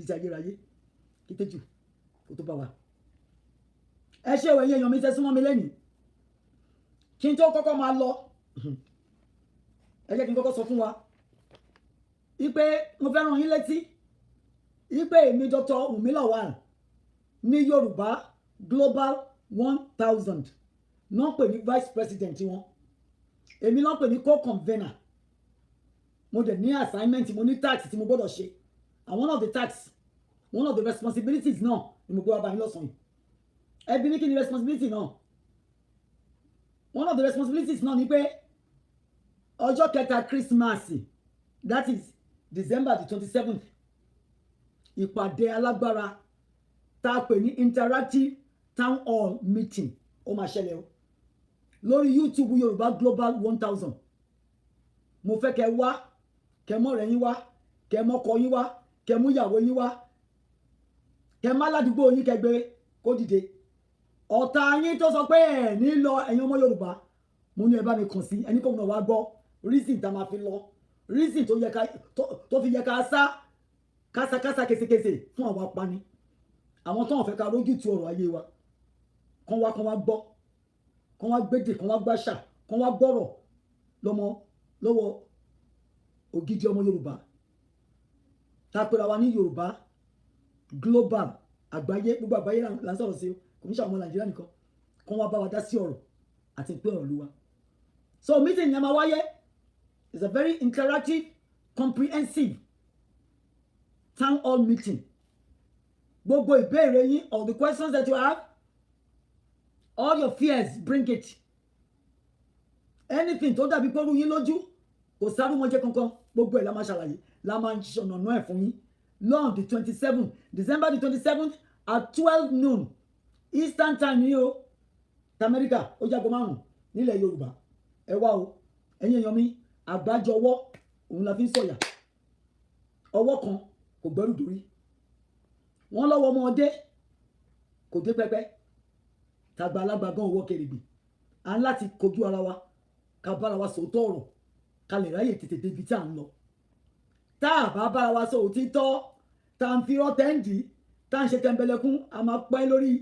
títí ayérayé kí tẹ́jú kó tó bá wa. ẹ ṣé o ẹ̀yin èèyàn mi tẹ́ súnmọ́ mi lẹ́nìí kí n tó kọ́kọ́ máa lọ ẹ jẹ́ kí n kọ́kọ́ sọ fún wa ipe mo fẹ́ rán yín létí ipe èmi Dr. Wunmi Lawal ní Yorùbá Global 1000 náà pè ní vice president wọn èmi náà pè ní co-convener mo dẹ̀ ní assignment mo ní tax tí mo gbọ́dọ̀ ṣe and one of the responsibilities náà ni mo gbé wá bá yín lọ́sàn-án yìí ẹbí ní kí ni responsibility náà one of the responsibilities náà ni pé ọjọ́ kẹta Christmas that is December the 27th ìpàdé alágbára tá a pè ní interactive town hall meeting ó máa ṣẹlẹ̀ o lórí YouTube Yorùbá Global 1000 mo fẹ́ kẹ́ wá kẹ́ mọ́rẹ̀ yín wá kẹ́ mọ́kọ yín wá kẹ́ mú ìyàwó yín wá kẹ́ má ládùúgbò yín kẹ́ gbé kó dìde ọ̀tá yín tó sọ pé ẹ̀ ní lọ ẹ̀yin ọmọ Yorùbá mo ní ẹ bá mi kàn sí ẹni kò mọ̀ wá gbọ́ reason tá a máa fi lọ reason tó fi yẹ ká sá kásákásá késekése fún àwọn apani àwọn tó ń fẹ́ ká rójú tu ọ̀rọ̀ ayé wa kán wá gbọ́ kán wá gbédè kán wá gbàṣà kán wá gbọ́rọ̀ lọ́wọ́ ògidì ọmọ Yorùbá tá a pera wa ní Yorùbá Global àgbáyé gbogbo àgbáyé là ń sọ̀rọ̀ sí kò ní ṣàwọn Nàìjíríà nìkan kán wá bá wa dá sí ọ̀rọ̀ àti pé ọ̀rọ̀ ló wa so meeting yẹn máa wáyé is a very interactive comprehensive town hall meeting gbogbo ìbéèrè yín all the questions that you have all your fears bring it anything tó dàbí pé ó rú yín lójú kò sárúmọjẹ kankan gbogbo ẹ̀ la máa ṣàlàyé la máa ń ṣọ̀nà ẹ̀ fún yín lọ́n the 27th December the 27th at 12 noon Eastern time ní o t'Amẹ́ríkà ó jágo 5 nílẹ̀ Yorùbá ẹ wá o ẹ̀yin èèyàn mi àgbájọ ọwọ́ òun la fi ń sọ̀yà ọwọ́ kan kò gbẹ́rù dórí wọ́n lọ́wọ́ ọmọdé kò dé pẹ́pẹ́ tàgbà alágbà gan owó kèrègbè à ń láti kojú ara wa ká bára wa sòótọ́ ọ̀rọ̀ ká lè ráyè tètè débi tí à ń lọ tá a bá bára wa sọ òtítọ́ tá à ń fi rọ́tẹ́ǹdì tá à ń ṣe tẹ̀m̀bẹ̀lẹ̀kún a máa pẹ́ lórí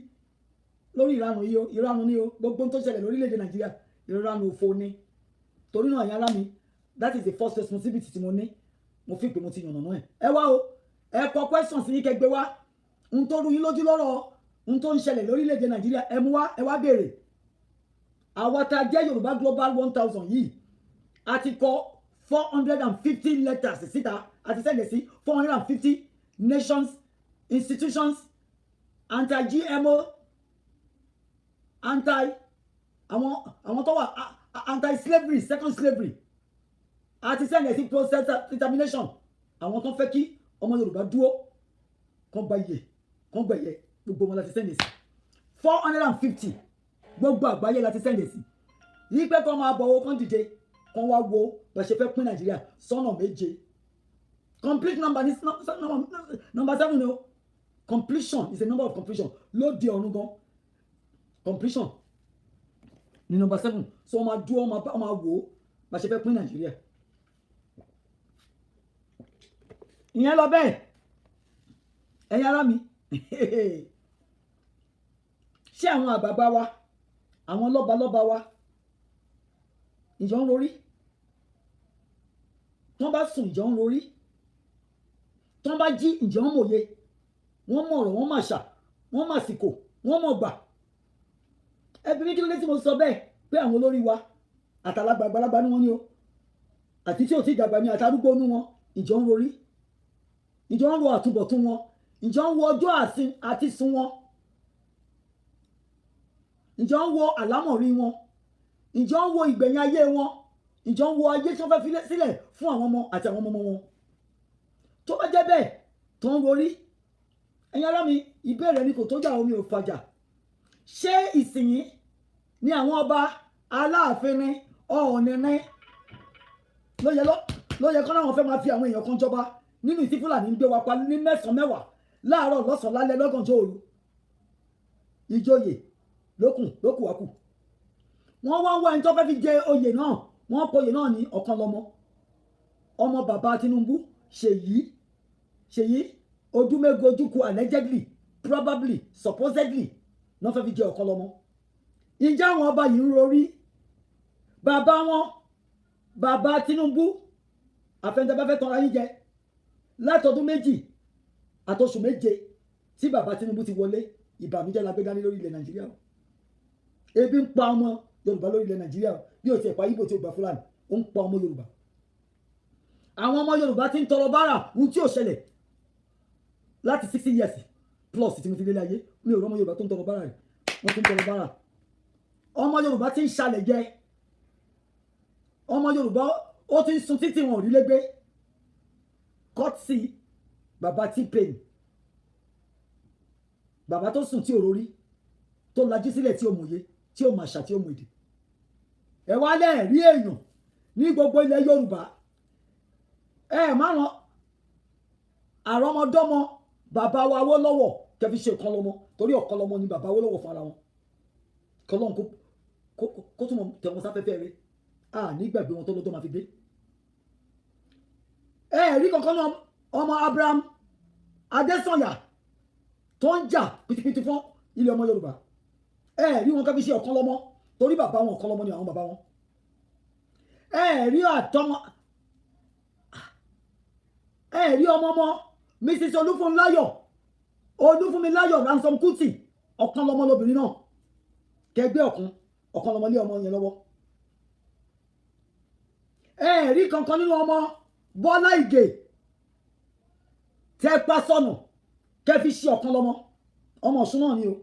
ìranù yìí o ìranù ni o gbogbo tó ṣẹlẹ̀ lórílẹ̀‐èdè Nàìjíríà ìranù òfò ni torí náà yàrá mi that is the first responsibility tí mo ní mo fi pé mo ti yànnà náà ẹ wá o ẹ kọ questions yín kẹgbẹ́ wá n tó rú yín lójú lọ́rọ̀ n tó ń ṣẹlẹ̀ lórílẹ̀‐èdè Nàìjíríà ẹ mú wá ẹ wá béèrè àwa tá a jẹ́ Yorùbá Global 1000 yìí a ti kọ 450 letters síta a ti sẹ́ndẹ̀ sí 450 nations institutions anti-GMO àwọn tó wà anti-slavery second slavery a ti sẹ́ndẹ̀ sí process determination àwọn tó fẹ́ kí ọmọ Yorùbá dúró kán gba iye kán gba ẹ̀yẹ gbogbo wọn la ti sẹ́ndẹ̀ sí 450 gbogbo àgbáyé la ti sẹ́ndẹ̀ sí yí pé kán máa bọ̀wọ̀ kán dìde kán wá wo bá ṣe fẹ́ pín Nàìjíríà sọ́nà méje complete number ní number 7 ni o completion is a number of completion lóde ọ̀run gan completion ní number 7 so wọ́n máa dúró wọ́n máa wò bá ṣe fẹ́ pín Nàìjíríà ìyẹn lọ bẹ́ẹ̀ ẹ̀yin ará mi ṣé àwọn àgbààgbà wa àwọn lọ́balọ́ba wa ìjọ ń rorí tán bá sùn ìjọ ń rorí tán bá jí ìjọ ń mòye wọ́n mọ̀ ọ̀rọ̀ wọ́n mà ṣà wọ́n mà sìkò wọ́n mọ̀ gbà ẹbí ní kí ló dé tí mo sọ bẹ́ẹ̀ pé àwọn olórí wa àtàlágbàgbàlagbà ní wọn ni o àti tí ò tí dàgbà ní àtàrúgbó ní wọn ìjọ ń rorí ìjọ ń ro àtúbọ̀tún wọn ìjọ ń wo ọjọ́ àti sùn wọn ìjọ ń wo àlámọ̀rí wọn ìjọ ń wo ìgbẹ̀yìn ayé wọn ìjọ ń wo ayé tí wọ́n fẹ́ fi sílẹ̀ fún àwọn ọmọ àti àwọn ọmọ wọn tó bá jẹ́ bẹ́ẹ̀ tó ń rorí ẹ̀yin ará mi ìbéèrè ni kò tó jà omi ò fàjà ṣé ìsìnyí ni àwọn ọba Aláàfin ní Ọọ̀ni ní ló yẹ kọ́ láwọn fẹ́ máa fi àwọn èèyàn kan jọba nínú ìtí Fúlàní ń gbé wa pa ní 9 mẹ́wàá láàárọ̀ lọ́sàn lálẹ́ lọ́gànjọ́ òru ìjòyè lókù wákù wọ́n wá ń wá ẹni tó fẹ́ fi jẹ oyè náà wọ́n pọ̀ oyè náà ní ọ̀kan lọ́mọ ọmọ bàbá Tinubu Ṣèyí Odúmẹ́gun Ojukwu allegedly probably supposedly náà fẹ́ fi jẹ ọ̀kan lọ́mọ. Ǹjẹ́ àwọn ọba yìí ń rorí bàbá wọn bàbá Tinubu àfẹnjẹbẹ́fẹ́ tọ́ra yín jẹ látọdún 2 àtọṣù 7 tí bàbá Tinubu ti wọlé ìbànújẹ́ la gbé dání lórí ilẹ̀ Nàìjíríà o. Ebi ń pa ọmọ Yorùbá lórí ilẹ̀ Nàìjíríà o bí o ti ẹ̀pá Ìgbò tí o gbà Fúlàní ó ń pa ọmọ Yorùbá. Àwọn ọmọ Yorùbá ti ń tọrọ bárà ohun tí ò ṣẹlẹ̀ láti 60 years plus tí mo ti délé ayé mi ò rọ́mọ Yorùbá tó ń tọrọ bárà rẹ̀ wọ́n ti ń tọrọ bárà. Ọmọ Yorùbá ti ń ṣalẹ̀ jẹ ọmọ Yorùbá ó ti ń sun títí wọn ò rí lẹ́gbé kọ́tì bàbá T-Pain bàbá tó sùn tí ò rórí tó lajú sílẹ̀ tí ò mòye tí ò màṣà tí ò mọ̀ èdè. Ẹ wá lẹ́ẹ̀rí èèyàn ní gbogbo ilẹ̀ Yorùbá ẹ márùn àrọ́mọdọ́mọ bàbá wa Awólọ́wọ̀ kẹfí ṣe ọ̀kan lọ́mọ torí ọ̀kan lọ́mọ ni bàbá Awólọ́wọ̀ fún ara wọn kọlọ́n kó túnmọ̀ tẹ̀wọ̀n sáfẹ́fẹ́ rẹ̀ à nígbàgbé wọn tó lọ́jọ́ máa fi dé. Ẹ rí kankan náà ọmọ Abraham Adésànyà tó ń jà pìtìpìtì fún ilé ọmọ Yorùbá ẹ rí wọn kẹfí ṣe ọ̀kan lọ́mọ torí bàbá wọn ọ̀kan lọ́mọ ni àwọn bàbá wọn. Ẹ rí àtọmọ ẹ rí ọmọ Mrs. Olúfúnmiláyọ̀ Ransom Kuti ọ̀kan lọ́mọ lóbìnrin náà kẹgbẹ́ ọ̀kan lọ́mọ lé ọmọ yẹn lọ́wọ́. Ẹ rí kankan nínú ọmọ Bọ́lá Ìgè tẹ́ pa sọnù kẹfí ṣe ọ̀kan lọ́mọ ọmọ Ọ̀ṣun náà ni o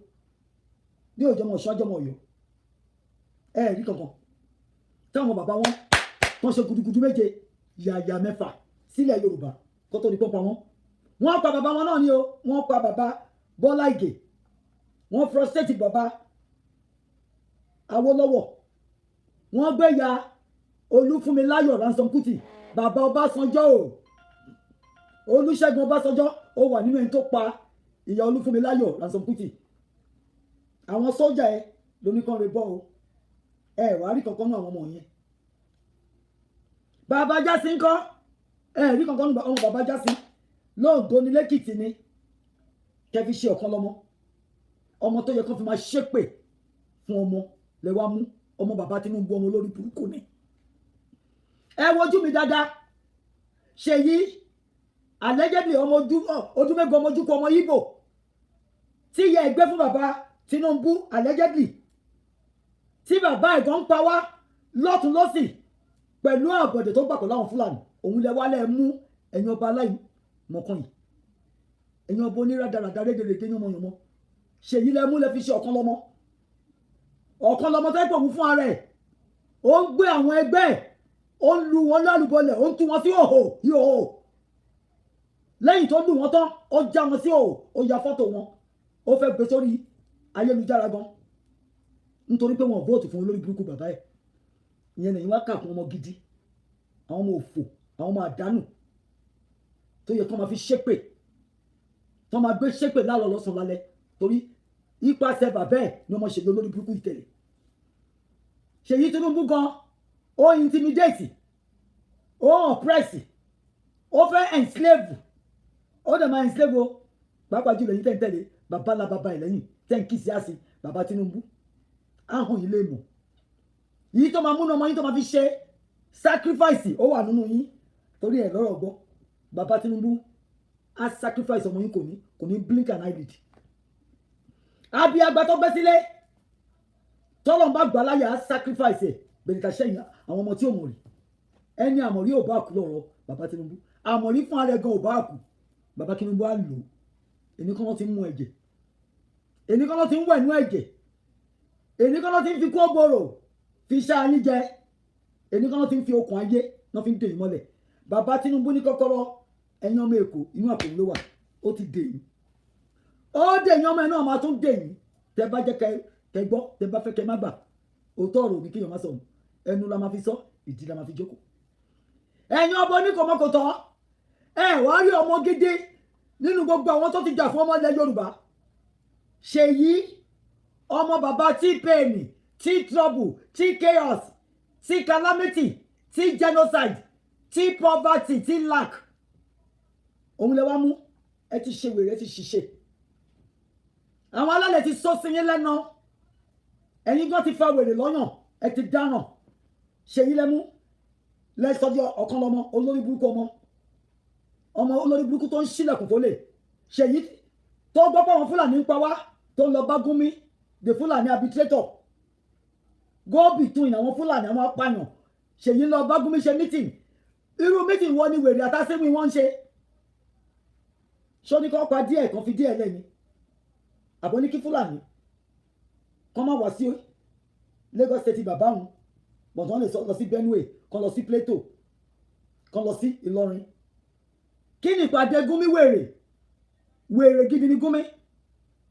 ní òjò ọmọ Ọ̀ṣun àjọmọ Ọ̀yọ́. Ẹ rí kankan táwọn bàbá wọn tó ń ṣe gudugudu 7 yàyà 6 sílẹ̀ Yorùbá kó tó di pọ́npọ́n wọ́n pa bàbá wọn náà ni o wọ́n pa bàbá Bọ́lá Ìgè wọ́n frustrate bàbá Awólọ́wọ̀ wọ́n gbé ya Olúfúnmiláyọ̀ Ransom Kuti bàbá Ọbásanjọ́ o Olúṣẹ́gun Ọbásanjọ́ ó wà nínú ẹni tó pa ìyá Olúfúnmiláyọ̀ Ransom Kuti. Àwọn sójà ẹ lóníkan rẹ bọ́ o ẹ wàá rí kankan náà àwọn ọmọ yẹn. Bàbá Jásí ńkọ́ ẹ rí kankan náà ọmọ bàbá Jásí lóògbé ní lẹ́kìtì ni kẹfí ṣe ọ̀kan lọ́mọ ọmọ tó yẹ kó fi máa ṣépè fún ọmọ lẹ́wà mú ọmọ bàbá Tinubu ọmọ lórí burúkú ni. Ẹ wojú mi dáadáa Ṣèyí allegedly ọmọ Odúmẹ́gun ọmọ Ojukwu ọmọ Ìgbò tí ìyá ẹgbẹ́ fún bàbá Tinubu allegedly tí bàbá ẹ̀gbọ́n ń pa wá lọ́tún lọ́sì pẹ̀lú àbọ̀dẹ̀ tó gbà pẹ̀lú àwọn Fúlàní òun lẹ wálẹ̀ mú ẹ̀yin ọba aláìmọ̀kan yìí ẹ̀yin ọba onírádàràdà rédèrèdè yánmọ̀yánmọ́ Ṣèyí lẹ mú lẹ fi ṣe ọ̀kan lọ́mọ tó pọ̀ mú fún ara ẹ̀ ó ń gbé àwọn ẹgbẹ́ ẹ̀ ó ń lu wọn lálùbọ̀lẹ̀ ó ń tú wọn sí ìhòhò lẹ́yìn tó lù wọ́n tán ó já wọn sí ìhòhò ó ya fọ́tò wọn ó fẹ́ gbé sórí ayélujára gan nítorí pé wọn ò vóòtù fún olórí burúkú bàbá ẹ̀ ìyẹn lẹ́yìn wá kà fún ọmọ gidi àwọn ọmọ òfò àwọn ọmọ àdánù tó yẹ kó máa fi ṣépè tó máa gbé ṣépè lálọ́ lọ́sàn lálẹ́ torí ipasẹ̀ bàbá ẹ̀ ni ọmọ ṣèlú olórí burúkú ìtẹ̀lé. Ṣèyí Tinubu gan ó intimidate ó oppress ó fẹ́ enslave ó dẹ̀ máa enslave o pàápàá jùlọ yìí tẹ̀ntẹ̀lé bàbá la bàbá ẹ̀ lẹ́yìn tẹ̀ǹkì sí àsì bàbá Tinubu ahùn yìí lè mọ̀ yìí tó máa múnú ọmọ yìí tó máa fi ṣe sacrifice ó wà nínú yín torí ẹ̀ lọ́rọ̀ gbọ́ bàbá Tinubu á sacrifice ọmọ yín kò ní blink an eyelid. Àbí àgbà tó gbé sílé tọ́lọ̀ ń bá gbà láyà á sacrifice ẹ̀ bẹ̀rẹ̀ ká ṣẹ́yìn àwọn ọmọ tí ò mọ̀ rí ẹni àmọ̀rí ò bá kú lọ́rọ̀ bàbá Tinubu àmọ̀rí fún ara ẹ̀ gan ò bá kú bàbá Tinubu á lò èmi kan ló ti ń mú ẹ̀jẹ̀ èmi kan ló ti ń wẹ̀ nú ẹ̀jẹ̀ èmi kan ló ti ń fi kó gbòòrò fi ṣá ayé jẹ èmi kan ló ti ń fi okùn ayé náà fi ń dè yín mọ́lẹ̀ bàbá Tinubu ní kọ́kọ́rọ́ ẹ̀yin ọmọ Èkó inú àpò ló wà ó ti dè yín ó dè yín ọmọ ẹ̀ náà máa tún dè yín tẹ bá jẹ́ kẹ gbọ́ tẹ bá fẹ́ kẹ má gbà òótọ́ ọ̀rọ̀ ní kéèyàn má sọ̀rọ̀ ẹnu la máa fi sọ ìdí la máa fi jókòó. ẹ̀yin ọbọ oníkọ̀mọ́kọ̀tọ̀ ẹ wá rí ọmọ gidi nínú gbogbo àwọn tó ti jà fún ọmọ ilẹ̀ Yorùbá Ṣèyí ọmọ bàbá T-Pain T-Trouble T-Chaos T-Calamity T-Genocide T-Poverty T-Lack òun lè wá mú ẹ ti ṣe wèrè ẹ ti ṣiṣẹ́ àwọn alálẹ̀ ti sọ sí yín lẹ́nu ẹ̀yin gan ti fa wèrè lọ́yàn ẹ ti dáràn ṣèyí lẹ́mú lẹ́sọ̀dọ̀ ọ̀kan lọ́mọ olórí burúkú ọmọ olórí burúkú tó ń ṣílẹ̀kùn fólè ṣèyí tó gbọ́ pé àwọn fúlàní ń pa wá tó ń lọ bá Gúnmi the fúlàní arbitrator go between àwọn fúlàní àwọn apààyàn ṣèyí lọ bá Gúnmi ṣe meeting irú meeting wọ́n ní wèrè àtàsíwìn wọ́n ń ṣe ṣó ní kọ́ pa díẹ̀ kan fi díẹ̀ lẹ́ni àbọ̀ ní kí fúlàní kọ́ máa wá sí Lagos State bàbá wọn bọ̀dọ̀ lè lọ sí Benue kọ́ lọ sí Plateau kọ́ lọ sí Ìlọrin kí ni ìpàdé Gúnmi wèrè gidi ni Gúnmi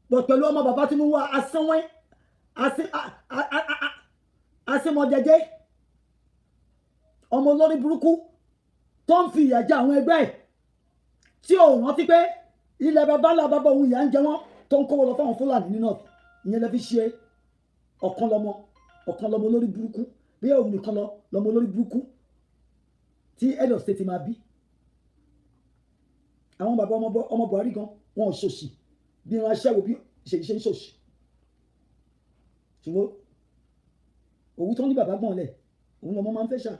bọ̀ pẹ̀lú ọmọ bàbá Tinubu wa asánwẹ́ asimọ̀jẹ̀jẹ̀ ọmọ olórí burúkú tó ń fi ìyà jẹ àwọn ẹgbẹ́ ẹ̀ tí ò rántí pé ilẹ̀ bàbá ńlá bàbá òun ìyà ń jẹ wọ́n tó ń kówó lọ fáwọn Fúlàní nínú ìyẹn lè fi ṣe ọ̀kan lọmọ olórí burúkú bí òun nìkan lọmọ olórí burúkú tí head of state máa bí àwọn bàbá ọmọ Buhari gan wọn ò ṣòṣì bí wọn aṣẹ́wó bí ṣe ń ṣòṣì ṣùgbọ́n òwú tó ń ní bàbá gbọ́n lẹ̀ òun lọmọ máa ń fẹ́ ṣá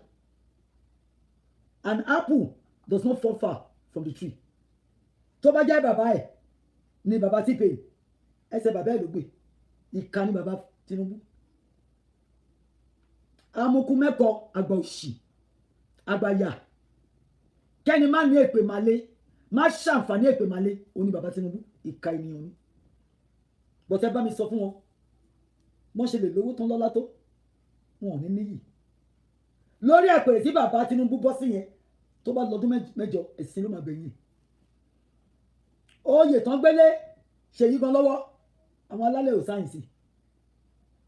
an apple does not fall far from the tree tó bá jẹ́ bàbá ẹ̀ ni bàbá tí pè ẹsẹ̀ bàbá ẹ̀ ló gbé ìka ni bàbá Tinubu amukú mẹ́kọ àgbà òṣì àgbàyà kẹ́ni má ní èpè màlé má ṣàǹfààní èpè màlé òní bàbá Tinubu ìka ènìyàn ni bọ́tẹ́ bá mi sọ fún wọn wọ́n ṣe lè lówó tán lọ́lá tó wọn ò ní níyì lórí àpèrè tí bàbá Tinubu bọ́ sí yẹn tó bá lọ́dún mẹ́jọ ẹ̀sìn ló máa gbẹ̀yìn oyè tán gbélé ṣèyí gan lọ́wọ́ àwọn alálẹ̀ ò sáyẹ̀nsì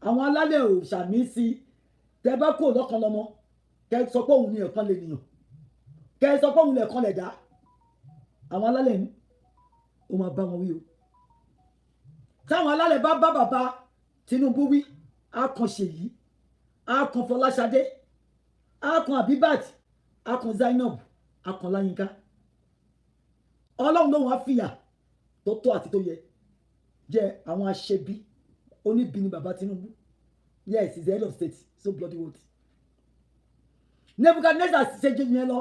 àwọn alálẹ̀ ò ṣàmì sí tẹ bá kó lọ́kàn lọ́mọ kẹ sọ pé òun ni ẹ̀kan lè nìyàn kẹ sọ pé òun lè kan lè dá àwọn alálẹ̀ ní ó máa bá wọn wí o táwọn alálẹ̀ bá bá bàbá Tinubu wí á kan Ṣèyí á kan Fọláṣadé á kan Abibat á kan Zainab á kan Láyínká ọlọ́run lóhun á fìyà tó tó àti tó yẹ jẹ àwọn aṣebi oníbi ni bàbá Tinubu yes he is the head of state so bloody what Nebuchadnezzar ṣe jẹ yẹn lọ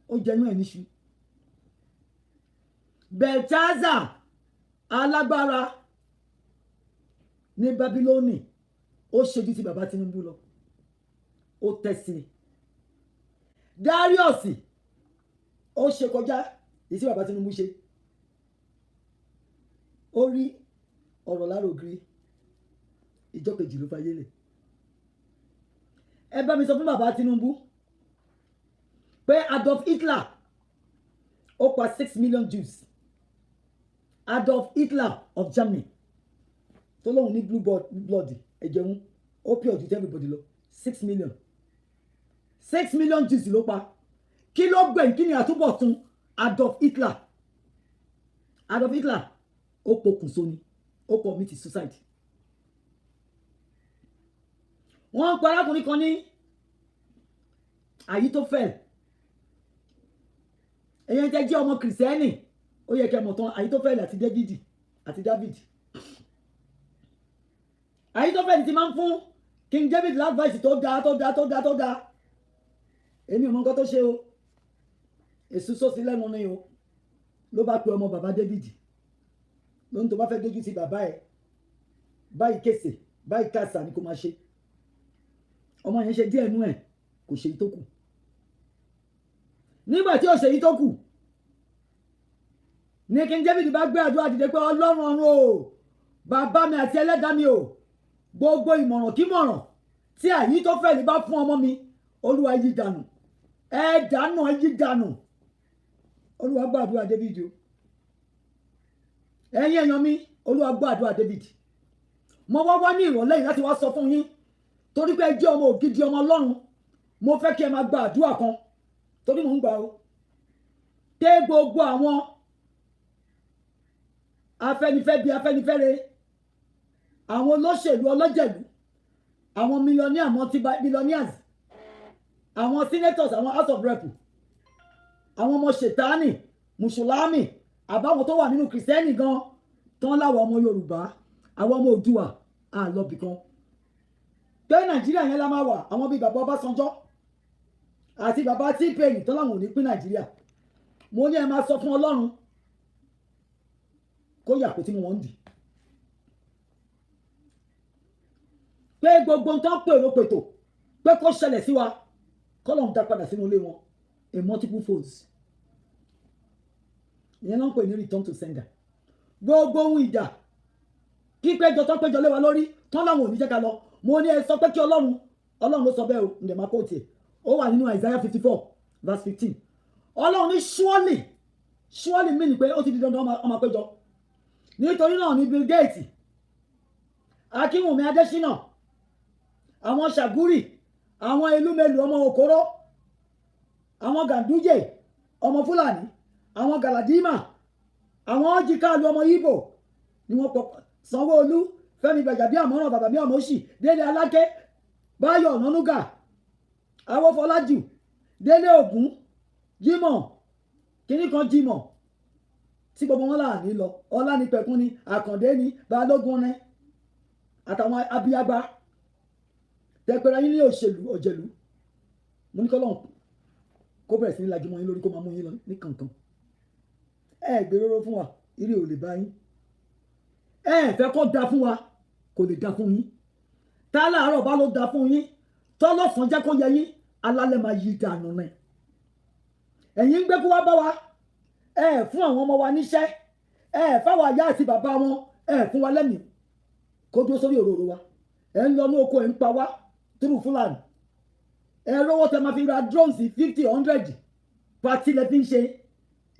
ó jẹyún ẹ níṣu Belshazzar alágbára ní Babilóni ó ṣojú ti bàbá Tinubu lọ ó tẹ̀sí Darius ó ṣe kọjá èyí tí bàbá Tinubu ṣe ó rí ọ̀rọ̀ lára ògiri ìjọ kejì ló fayé lẹ̀ ẹ bá mi sọ fún bàbá Tinubu pé Adolf Hitler ó pa 6 million Jews Adolf Hitler of Germany tó lóun ní blue blood ẹ̀jẹ̀ wọn ó pure ju everybody lọ 6 million Jews ló pa kí ló gbẹ̀yìn kí ni àtúbọ̀tún Adolf Hitler ó pokùnso ni ó commit suicide wọ́n pa arákùnrin kan ní Ahithophel èyàn jẹ́ ọmọ kìrìsìtẹ́nì ó yẹ kẹ́ mọ̀ tán Ahithophel àti David Ahithophel ti máa ń fún King David advice tó dáa èmi ò mọ nǹkan tó ṣe o èso sọ́ọ̀sì lẹ́nu ni o ló bá pe ọmọ bàbá David lóhun tó bá fẹ́ dójú sí bàbá ẹ̀ báyìí kése báyìí kásá ni kò máa ṣe ọmọ yẹn ṣe díẹ̀ nú ẹ̀ kò ṣe tó kù nígbà tí ó ṣe tó kù ní King David bá gbé àdúrà dìde pé Ọlọ́run ọ̀run o bàbá mi àti ẹlẹ́dàá mi o gbogbo ìmọ̀ràn kímọ̀ràn tí Ahithophel bá fún ọmọ mi Olúwa yí dànù ẹ dànù yí dànù Olúwa gbọ́ àdúrà David o ẹ̀yin èèyàn mi Olúwa gbọ́ àdúrà David mo wá ní ìrọ̀lẹ́ yìí láti wá sọ fún yín torí pé ẹ jẹ́ ọmọ ògidì ọmọ Ọlọ́run mo fẹ́ kí ẹ máa gba àdúrà kan torí mò ń gbà o tẹ gbogbo àwọn Afẹ́nifẹ́re àwọn olóṣèlú ọlọ́jẹ̀lú àwọn millionaire multi-billionaires àwọn senators àwọn house of rep àwọn ọmọ ṣètánì mùsùlùmí àbáwọn tó wà nínú kìrìsìtẹ́nì gan tán láwọn ọmọ Yorùbá àwọn ọmọ Oòduà àlọ́bì kan pé Nàìjíríà yẹn la máa wà àwọn bíi bàbá Ọbásanjọ́ àti bàbá T-Pain tán láwọn ò ní pín Nàìjíríà mo ní ẹ máa sọ fún Ọlọ́run kó yà kó tí mo wọ́n ń dì pé gbogbo nǹkan pèrò pètò pé kó ṣẹlẹ̀ sí wa kọ́lọ̀ ń dá padà sínú ilé wọn a multiple folds ìyẹn náà ń pè ní return to sender gbogbo ohun ìjà kípéjọ tó péjọ lé wa lórí tán láwọn ò ní jẹ́ ká lọ mo ní ẹ sọ pé kí Ọlọ́run ló sọ bẹ́ẹ̀ o ǹdẹ̀ máa kó tiẹ̀ ó wà nínú Isaiah 54 verse 15 Ọlọ́run ní surely mí ni pé ó ti di dandan ọmọ péjọ nítorí náà ní Bill Gates Akínwùmí Adésínà àwọn Ṣàgúrì àwọn Elúmẹlù ọmọ Òkóró àwọn Gàdújè ọmọ Fúlàní àwọn Galadima àwọn Ojikalu ọmọ Ìgbò ni wọ́n pọ̀ Sanwó-Olú Fẹ́mi Gbàjàbíàmọ́ràn Bàbábíàmọ́sì Délé Aláké Báyọ̀ Ọ̀nànúgà Awófọlájù Délé Ògún Jímọ̀ kíní kan Jímọ̀ tí gbogbo wọn láàní lọ Ọlánipẹ̀kun ni Àkàndé ni Balógun ni àtàwọn abíyágbá tẹpẹrẹ yín ní òjèlú mo ní kọ́lọ́n kó bẹ̀rẹ̀ sí ní lajúmọ́ yín lórí kó máa mú yín lọ ní kankan gbèrò fún wa ire ò lè bá yín fẹ́ kó da fún wa kò lè da fún yín tá láàárọ̀ bá ló da fún yín tọ́lọ́sàn jẹ́ kó yẹ yín alálẹ̀ máa yí dànù náà ẹ̀yin ń gbé kó wá bá wa fún àwọn ọmọ wa níṣẹ́ fáwọn àyà àti bàbá wọn fún wa lẹ́mìí kó dúró sórí òróró wa ń lọ ní oko ń pa wá túrú Fúlàní lọ́wọ́ tẹ máa fi ra drones 50 100 pati lẹ fi ń ṣe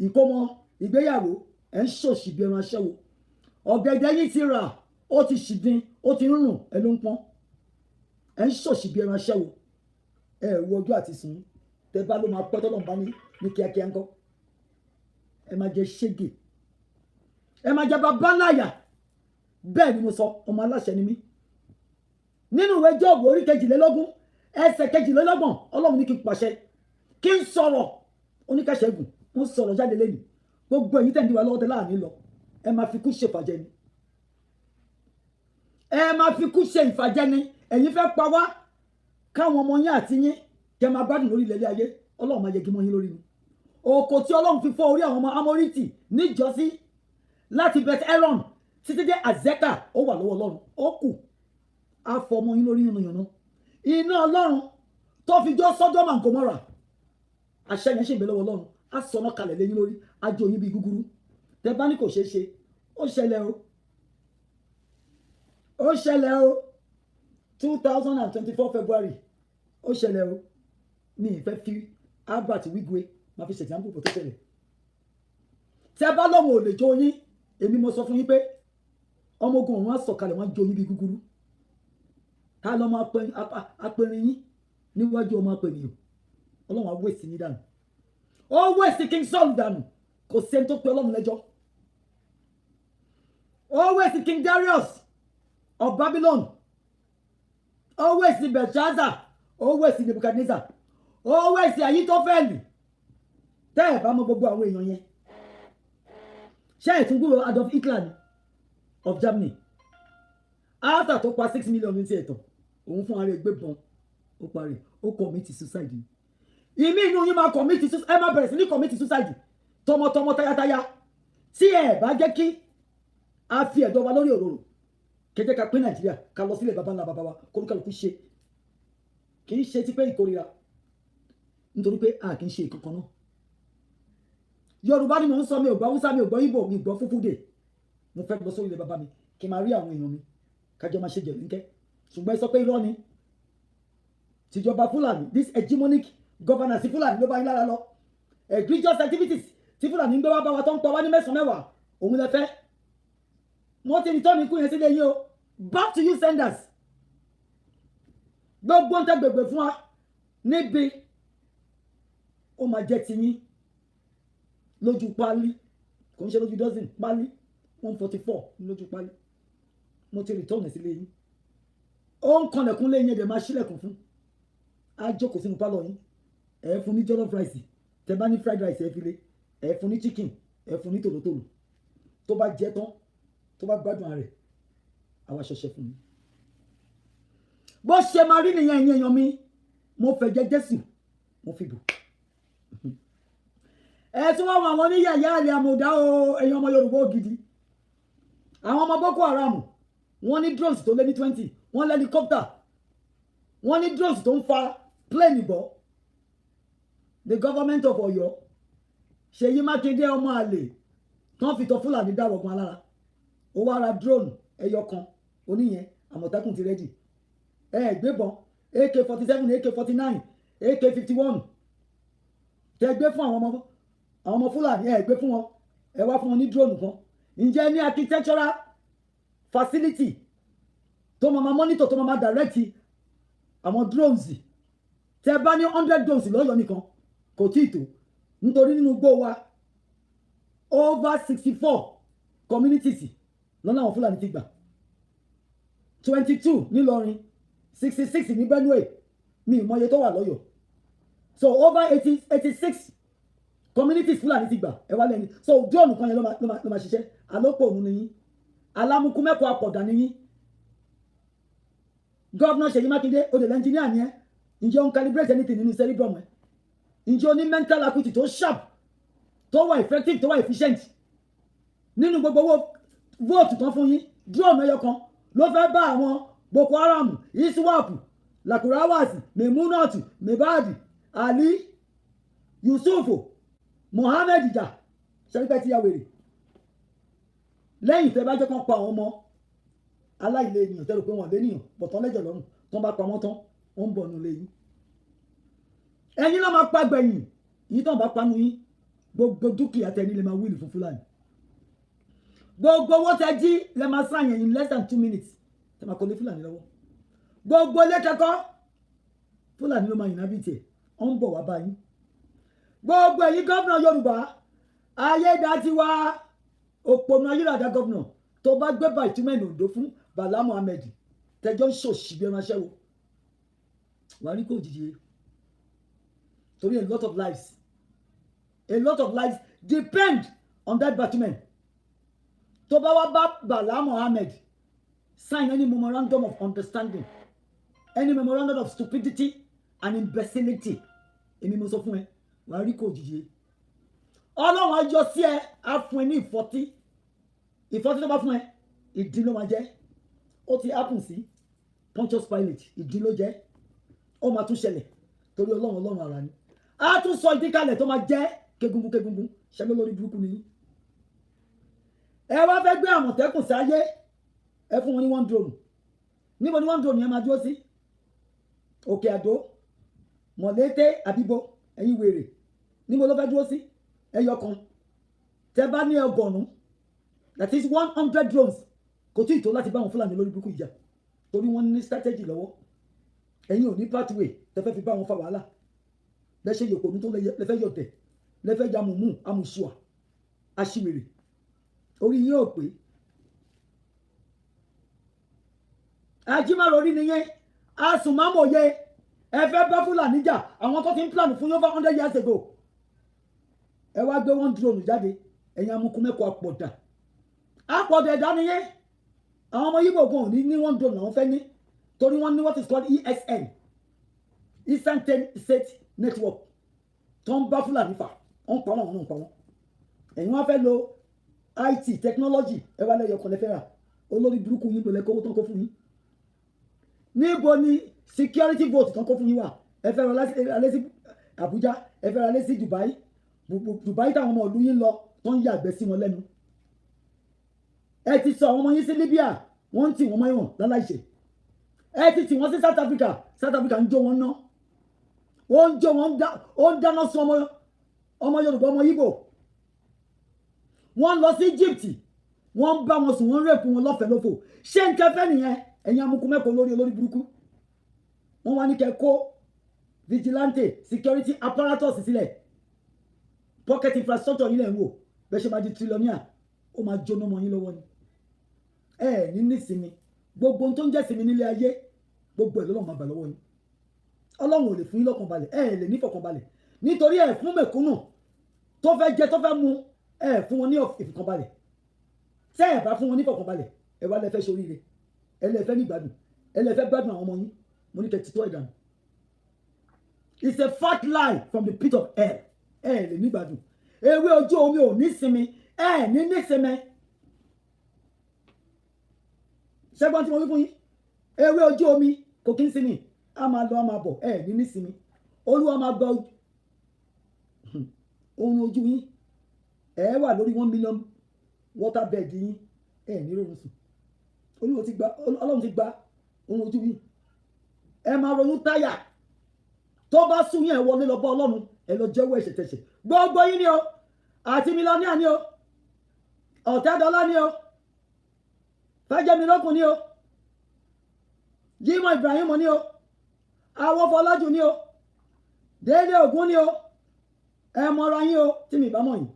ìkómọ ìgbéyàwó ń ṣòṣì bí ẹran aṣẹ́wó ọ̀gẹ̀dẹ̀ yìí ti rà ó ti ṣìdín ó ti rùn ló ń pọ́n ń ṣòṣì bí ẹran aṣẹ́wó wo ọjọ́ àti sùn tẹ bá ló máa pẹ́ tọ́lọ̀ bá ní kíákíá ńkọ́ ẹ máa jẹ ṣége ẹ máa jẹ bàbá láyà bẹ́ẹ̀ ni mo sọ ọmọ aláṣẹ ni mí nínú ìwé Jóòbù orí 22 ẹsẹ̀ 22 Ọlọ́run ní kí n pàṣẹ kí n sọ̀rọ̀ oníkàṣẹ́gun mo sọ̀rọ̀ jáde lẹ́yìn gbogbo ẹ̀yin tẹ̀lé wa lọ́wọ́ tẹ láàánú lọ ẹ máa fi kú ṣe ìfàjẹ́ ni ẹ̀yin fẹ́ pa wá káwọn ọmọ yín àti yín kẹ máa gbádùn lórí ilẹ̀ ayé Ọlọ́run máa yẹgi mọ́ yín lórí ni òkò tí Ọlọ́run fi fọ́ orí àwọn ọmọ Amórítì níjọ́sí láti Beth Aaron títí dé Azeka ó wà lọ́wọ́ Ọlọ́run ó kù afọmọ yín lórí yànnà iná Ọlọ́run tó fi jọ Sọ́dọ́mù àti Gòmórà àṣẹ yẹn ṣe ń bẹ lọ́wọ́ Ọlọ́run á sọnà kalẹ̀ lẹ́yìn lórí ajó yín bíi gúgúrú tẹ bá ní kò ṣeé ṣe ó ṣẹlẹ̀ o 2024 February ó ṣẹlẹ̀ o mi ì fẹ́ fi Albert Wigwe máa fi ṣèjàmbù kò tó ṣẹlẹ̀ tẹ bá lọ́wọ́ ò lè jó yín èmi mo sọ fún yín pé ọmọ ogun ọ̀run á sọ̀kalẹ̀ wọ́n á jó yín bíi gúgúrú ká lọ́ máa apẹ̀rin yín níwájú ọmọ apẹ̀nìyàn Ọlọ́run á wẹ̀sì yín dànù ó wẹ̀sì King Saul dànù kò sẹ́ni tó pe Ọlọ́run lẹ́jọ́ ó wẹ̀sì King Darius of Babylon ó wẹ̀sì Belshazzar ó wẹ̀sì Nebuchadnezzar ó wẹ̀sì Ahitofeli tẹ́ ẹ̀ bá mọ gbogbo àwọn èèyàn yẹn ṣé ìtúngbò Adolf Hitler ni of Germany after tó pa 6 million ní ti ẹ̀tàn òun fún ara ẹ̀ gbé bọn ó parí ó commit suicide ìmí inú yín máa commit suicide ẹ máa bẹ̀rẹ̀ sí ní commit suicide tọmọtọmọ tayátayá tí ẹ bá jẹ́ kí a fi ẹ̀dọ̀ wa lórí òróró kẹjẹ́ ká pín Nàìjíríà ká lọ sílẹ̀ bàbá ńlá bàbá wa kólúkálukú ṣe kì í ṣe ti pé ìkórira nítorí pé a kì í ṣe ìkankan náà Yorùbá ni mò ń sọ mi ò gbọ́ Hausa mi ò gbọ́ Igbo mi gbọ́ Fúfúdè mo fẹ́ lọ sórí ilẹ̀ bàbá mi kí n máa rí àwọn èèyàn mi kájọ máa ṣe jẹ̀lẹ́ńkẹ́ ṣùgbọ́n ẹ sọ pé irọ́ ni tìjọba Fúlàní this hegemonic governance Fúlàní ló bá yín lára lọ egregious activities tí Fúlàní ń gbé wá bá wa tó ń pa wá ní mẹ́sàn-án mẹ́wàá òun lẹ fẹ́ wọ́n ti return ikú yẹn sílé yín o back to you senders gbogbo ń tẹ́ gbègbè fún wa níbi ó máa jẹ́ ti yín lójú pálí kò ń ṣe lójú dozen pálí 144 lójú pálí mo ti return sílé yín ó ń kanlẹ̀kùn lé yín ẹ̀dẹ̀ máa ṣílẹ̀kùn fún á jókòó sínú pálọ̀ yín ẹ̀ fún ní jollof rice tẹ́ bá ní fried rice ẹ̀ fi lé ẹ̀ fún ní chicken ẹ fún ní tòlótòló tó bá jẹ tán tó bá gbádùn rẹ̀ àwa ṣọṣẹ fún mi bó ṣe máa rí nìyẹn ẹ̀yin èèyàn mi mo fẹ̀jẹ̀ Jésù mo fi bò ẹ tí wọ́n wọ àwọn oníyàyà àlè àmọ̀dá o ẹ̀yin ọmọ Yorùbá ògidì àwọn ọmọ Boko Haram wọ́n ní drones tó lé ní 20 wọ́n lé helicopter wọ́n ní drones tó ń fa plane bọ̀ the government of Ọ̀yọ́ Ṣèyí Mákindé ọmọ àlè tán fi tọ́ Fúlàní dárọ̀gbọ́n alára ó wá ra drone ẹyọ kan oníyẹn Àmọ̀tẹ́kùn ti rẹ́dì gbébọn AK-47 AK-49 AK-51 tẹ gbé fún àwọn ọmọ Fúlàní gbé fún wọn wá fún wọn ní drone kan ǹjẹ́ ní architectural facility tó máa monitor tó máa direct àwọn drones tẹ bá ní 100 drones lọ́yọ̀ nìkan kò tí ì tó nítorí nínú gbó wa over 64 communities lọ́nà àwọn Fúlàní ti gbà 22 nílọrin 66 ní Benue mi ìmọye tó wà lọ́yọ̀ so over 86 communities Fúlàní ti gbà wá lẹ́ni so drone kan yẹn ló máa ṣiṣẹ́ alópò òun nìyí alámukú mẹ́kọ̀ọ́ àpọ̀dà nìyí gọ́vnà Ṣèyí Mákindé òde lẹ́ńjìníà ni ẹ́ ǹjẹ́ òun calibrate anything nínú cerebrum ẹ̀ ǹjẹ́ o ní mental acuity tó sharp tó wà effective tó wà efficient nínú gbogbo owó vote tán fún yín drone ẹyọ kan ló fẹ́ bá àwọn Boko Haram iswap lakurawasi memunatu mebadi Ali Yusufu Mohammed jà ṣẹ́ríkẹ́ tí ya wèrè lẹ́yìn tẹ́ bá jẹ́ kán pa àwọn ọmọ aláìlé ènìyàn tẹ́rù pé wọ́n lé ènìyàn bọ̀tán lẹ́jọ̀ lọ́rùn tán bá pa wọ́n tán wọ́n ń bọ̀ nù lẹ́yìn ẹ̀yin ló máa pa gbẹ̀yìn yìí tán bá panu yín gbogbo dúkìá tẹ ní lè máa wíìlì fún Fúlàní gbogbo owó tẹ jí lè máa sáyẹn in less than 2 minutes tẹ máa kó lé Fúlàní lọ́wọ́ gbogbo ilé kẹ́kọ́ Fúlàní ló máa yìnbọn bí tiẹ̀ ọ̀ ń bọ̀ wá báyìí gbogbo ẹ̀yin gọ́vnà Yorùbá ayédatiwa òpònú ayélujára gọ́vnà tó bá gbé bàtúmẹ̀nì Oǹdó fún Bala Mohammed tẹjọ́ ń ṣòṣì bí ẹran aṣẹ́wó wà ní kò jìjì torí a lot of lives depend on that batumen tó bá wá bá Bala Mohammed sign any memorandum of understanding any memorandum of stupidity and imbecility èmi mo sọ fún ẹ wà rí kò jìjì Ọlọ́run àjọ sí ẹ á fún ẹ ní ìfọ́tí tó bá fún ẹ ìdí ló máa jẹ́ ó ti happen sí Pontius Pilate ìdí ló jẹ́ ó máa tún ṣẹlẹ̀ torí Ọlọ́run ara ni á tún sọ ìdí kalẹ̀ tó máa jẹ́ kegungun ṣẹlẹ̀ lórí burúkú ni ẹ wá fẹ́ gbé Àmọ̀tẹ́kùn sáyé ẹ fún wọn ní 1 drone níbo ni 1 drone yẹn máa dúró sí Òkè Àdó Mọ̀lété Àbíbo ẹ̀yin wèrè níbo ló fẹ́ dúró sí ẹyọ kan tẹ bá ní ọgọ́rùn that is 100 drones kò tí ì tó láti bá àwọn Fúlàní lórí burúkú ìjà torí wọ́n ní strategy lọ́wọ́ ẹ̀yin ò ní pathway tẹ fẹ́ fi bá wọn fa wàhálà lẹ́sẹ̀ yòókù ní tó lẹ́fẹ́ yọ̀tẹ̀ lẹ́fẹ́ ya mùmú amùsùà aṣiwèrè orí yín ò pé ajímọ̀rọ̀ orí nìyẹn asùnmámòye ẹ fẹ́ bá Fúlàní jà àwọn tó ti ń plan fún over 100 years ago ẹ wá gbé 1 drone jáde ẹ̀yin amukú mẹ́kọ̀ọ́ àpọ̀dà ẹ̀dá nìyẹn àwọn ọmọ Yíbò gan ní 1 drone làwọn fẹ́ ní torí wọ́n ní what is called ESN Eastern State Network tó ń bá Fúlàní fà wọ́n pa wọ́n ẹ̀yin wọ́n fẹ́ lo IT technology ẹ wá lẹ́yọ̀ kọ́lẹ́fẹ́ rà olórí burúkú yín gbọ́lẹ̀ kówó tán kó fún yín níbo ni security vote tán kó fún yín wà ẹ fẹ́ ra lé sí Abuja ẹ fẹ́ ra lé sí Dubai táwọn ọmọ ìlú yín lọ tó ń yàgbẹ́ sí wọn lẹ́nu ẹ ti sọ àwọn ọmọ yín sí Libya wọ́n ń tì wọ́n mọ́ ẹ̀wọ̀n láláìṣẹ̀ ẹ ti tì wọ́n sí South Africa ń jó wọn ná ó ń jó wọn ó ń dáná sun ọmọ Yorùbá ọmọ Yíbò wọ́n lọ sí Egypt wọ́n ń bá wọn sùn wọ́n ń rèpù wọn lọ́fẹ̀ẹ́ lófò ṣé ń kẹfẹ́ nìyẹn ẹ̀yin amukú mẹ́kọ̀ọ́ olórí burúkú wọ́n wá ní kẹ́ kó vigilante security apparatus sílẹ̀ pocket infrastructure yìí lẹ̀ ń wò bẹ́ẹ̀ ṣe máa di trillionaire ó máa jóná mọ́ yín lọ́wọ́ ni ẹ ní nísìnyí gbogbo ohun tó ń jẹ́ sinmi nílé ayé gbogbo ẹ̀ lọ́lọ́run máa bà lọ́wọ́ yín Ọlọ́run ò lè fún yín lọ́kàn balẹ̀ ẹ lè ní fọkàn balẹ̀ nítorí ẹ fún mẹ̀kúnnù tó fẹ́ jẹ tó fẹ́ mu ẹ fún wọn ní ìfọ̀kànbalẹ̀ tẹ́ ẹ bá fún wọn ní ìfọ̀kànbalẹ̀ ẹ wá lẹ fẹ́ ṣoríire ẹ lẹ fẹ́ ní ìgbádùn ẹ lẹ fẹ́ gbádùn àwọn ọmọ yín mo ní kẹ́ ti tó ẹ̀ dànù. It's a fat lie from the pit of hell. Ẹ lè ní ìgbádùn ewé ojú omi ò ní sinmi ẹ ní nísinmi ṣẹ́gbọ́n tí mo wí fún yín ewé ojú omi kò kí ń sinmi a máa lọ a máa bọ̀ ẹ ní nísinmi olúwa máa gba ohun ojú yín ẹ wà lórí 1 million water bed yín ẹ ní rọrùn sùn olúwa ti gba ọlọ́run ti gba ohun ojú yín ẹ máa ronú táyà tó bá sún yín ẹ wọlé lọ bá ọlọ́run ẹ lọ jẹ́wọ́ ẹ̀ṣẹ̀ tẹ̀ṣẹ̀ gbogbo yín ni o àti mílíọ̀nìà ni o ọ̀tẹ́dọ́lá ni o fẹ́jẹ́mi lọ́kùn ni o Jímọ̀ Ibrahim ni o awọ́fọlájú ni o Délé Ògún ni o ẹ mọ̀ra yín o tí mi bá mọ̀ yín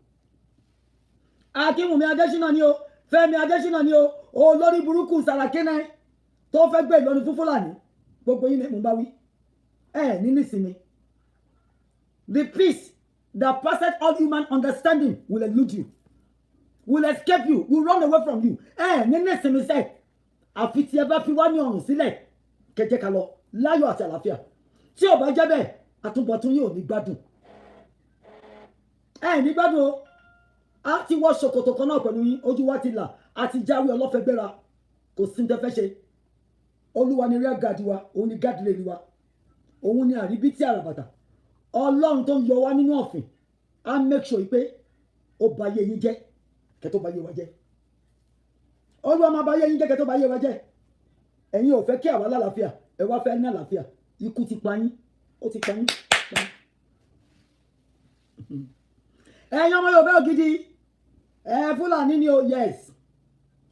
Akínwùmí Adésínà ni o Fẹ́mi Adésínà ni o olórí burúkú Sàràkínà tó fẹ́ gbé Ìlọrin fún Fúlàní gbogbo yín ni mo bá wí ẹ ní nísìnyí the peace that passeth all human understanding will elude you will escape you will run away from you ẹ ní nísìnyí sẹ àfi tí ẹ bá fi wá ní ọrùn sílẹ̀ kẹjẹ ká lọ láyọ̀ àti àlàáfíà tí ò bá jẹ́ bẹ́ẹ̀ àtúbọ̀tún yóò ní gbádùn ẹ ní gbádùn o a ti wọ ṣòkòtò kan náà pẹ̀lú yín ojú wa ti là àti jáwé ọlọ́fẹ́ gbéra kò sí ní tẹ́fẹ́ ṣe olúwa ni real guard wa òun ni guard lady wa òun ni àríbí tí àràbàtà ọlọ́run tó ń yọ wá nínú ọ̀fìn á make sure pé ó ba ayé yín jẹ́ kẹ́ tó ba ayé wa jẹ́ olúwa máa ba ayé yín jẹ́ kẹ́ tó ba ayé wa jẹ́ ẹ̀yin ò fẹ́ kí àwa lálàáfíà ẹ wá fẹ́ ní àlàáfíà ikú ti pa yín ó ti pa yín. ẹ̀yin ọmọ Yorùbá ògidì Fúlàní ni o yes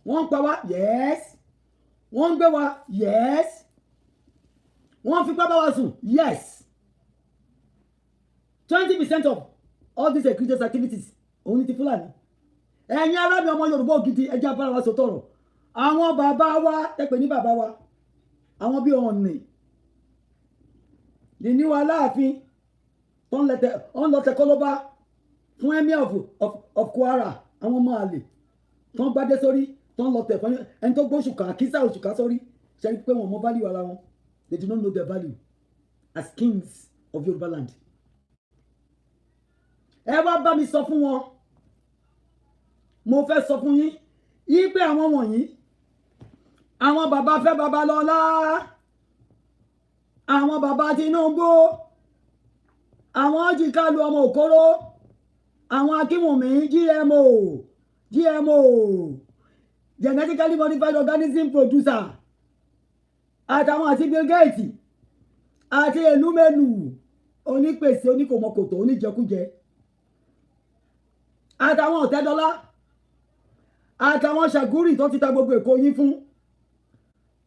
wọ́n ń pa wá yes wọ́n ń gbé wa yes wọ́n fipá bá wa sùn yes 20% of all these egregious activities òun ni ti Fúlàní ẹ̀yin ará mi ọmọ Yorùbá ògidì ẹjẹ́ abára wa sọ̀tọ̀rọ̀ àwọn bàbá wa tẹ́pẹ̀ ní bàbá wa àwọn bí Ọọ̀nì nínú Aláàfin tó ń lọ tẹkọ́lọ́bá fún emir of Kwara àwọn ọmọ àlè tó ń gbádé sórí tó ń lọ tẹ̀ fún ẹni tó gbóṣù kà kísà oṣù ká sórí ṣe pé wọn mọ value ara wọn they do not know their value as kings of Yorùbá land. ẹ wá bá mi sọ fún wọn mo fẹ́ sọ fún yín yí pé àwọn wọ̀nyí àwọn bàbá fẹ́ Babalọ́lá àwọn bàbá Tinubu àwọn Jìkálù ọmọ Òkóró àwọn Akínwùmí GMO genetically modified organism producer àtàwọn àti Bill Gates àti Elumelu onípèsè oníkòmọkòtò oníjẹkújẹ àtàwọn Ọ̀tẹ́dọ́lá àtàwọn Ṣàgúrì tó ti ta gbogbo Èkó yín fún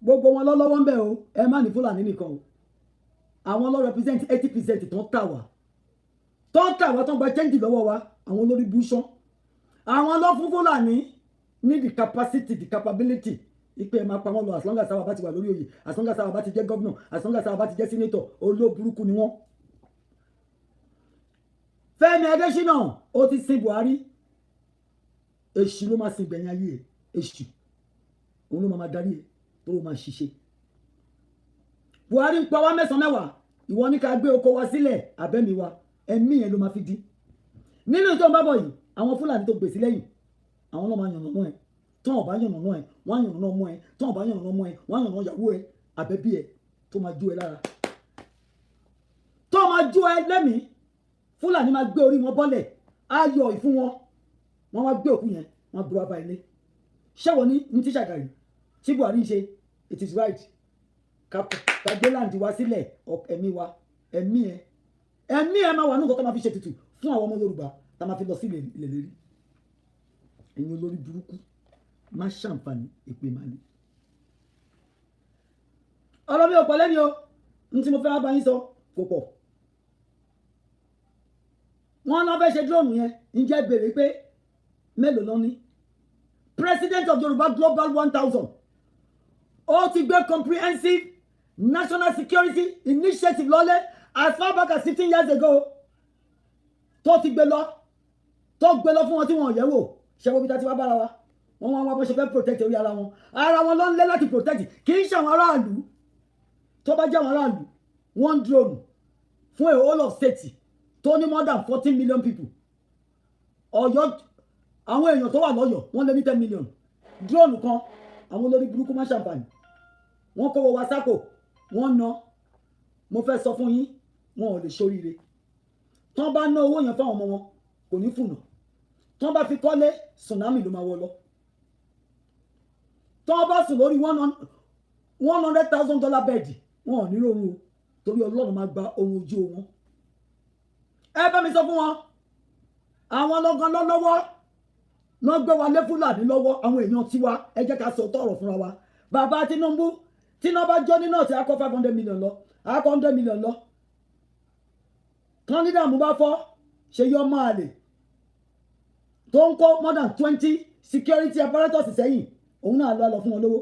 gbogbo wọn lọ́wọ́ ń bẹ̀ o ẹ má ní Fúlàní nìkan o àwọn ló represent 80% tó ń tà wá tó ń gba change lọ́wọ́ wa àwọn olórí búṣán àwọn ló fún Fúlàní ní the capacity the capability ipe ẹ máa pa wọn lọ as long as àwa bá ti wà lórí oyè as long as àwa bá ti jẹ́ governor as long as àwa bá ti jẹ́ senator olóburúkú ni wọ́n. Fẹ́mi Adésínà ó ti sin Buhari èṣù ló máa sin gbẹ̀yìn ayé ẹ̀ èṣù òun ló máa darí ẹ̀ tó máa ṣiṣẹ́. Buhari ń pa wá mẹ́sàn-án mẹ́wàá ìwọ ní ká gbé oko wa sílẹ̀ abẹ́mi wa ẹ̀mí yẹn ló máa fi dín nínú tó ń bá bọ̀ yìí àwọn Fúlàní tó gbèsè lẹ́yìn àwọn náà máa yànnà mọ́ ẹ tó wọn bá yànnà mọ́ ẹ wọ́n á yànnà mọ́ ẹ tó wọn bá yànnà mọ́ ẹ wọ́n á yànnà ìyàwó ẹ àbẹ́bí ẹ tó máa jó ẹ lára tó máa jó ẹ lẹ́mìí Fúlàní máa gbé orí wọn bọ́lẹ̀ ayọ̀ ìfún wọn wọ́n wá gbé òkú yẹn wọ́n gbé wá bá ilé ṣẹ́wọ̀n ní tí Ṣàgàrí tí Buhari ń ṣe it is right kàgbéláǹdì wá sílẹ̀ ẹ̀mí wa ẹ̀mí ẹ máa wà nínú nǹkan tó máa fi ṣe tutù fún àwọn ọmọ Yorùbá tá máa fi lọ sí ilẹ̀ lérí ẹ̀yin olórí burúkú má ṣàǹfààní ìpè màlẹ. ọ̀rọ̀ mi ò pọ̀ lẹ́ni o ní tí mo fẹ́ wá bá yín sọ kò pọ̀ wọ́n lọ fẹ́ ṣe drone yẹn ǹjẹ́ béèrè pé mélòó lọ ní President of Yorùbá Global 1000 ó ti gbé comprehensive national security initiative lọ́lẹ̀ as far back as 15 years ago tó ti gbé lọ tó gbé lọ fún wọn tí wọn yẹ̀ wò ṣẹ́wọ́ bí tá ti wá bára wa wọ́n wá bó ṣe fẹ́ protect orí ara wọn ló ń lé láti protect kì í ṣe àwọn aráàlú tó bá jẹ́ àwọn aráàlú one drone fún a whole of state tó ní more than 14 million people Ọ̀yọ́ àwọn èèyàn tó wà lọ́yọ̀ wọ́n lé ní 10 million drone kan àwọn olórí burúkú má ṣàǹfààní wọ́n kówó wa sápò wọ́n ná mo fẹ́ sọ fún yín wọn ò lè ṣoríire tán bá ná owó yẹn fáwọn ọmọ wọn kò ní fùnà tán bá fi kọ́lé tsunami ló máa wọ lọ tán bá sùn lórí $100,000 bẹ́ẹ̀dì wọn ò ní rọrùn o torí Ọlọ́run máa gba ohun ojú wọn ẹ bá mi sọ fún wọn àwọn lọ́gán lọ́wọ́ lọ́ gbé wa lé Fúlàní lọ́wọ́ àwọn èèyàn tiwa ẹ jẹ́ ká sọ tọ̀rọ̀ fúnra wa bàbá Tinubu tí náà bá jọ ní náà tí a kọ́ 500 million lọ a kọ́ 100 million lọ kandida mú bá fọ́ ṣe yọ máa lè tó ń kó more than 20 security apparatus sẹ́yìn òun náà lọ fún wọn lówó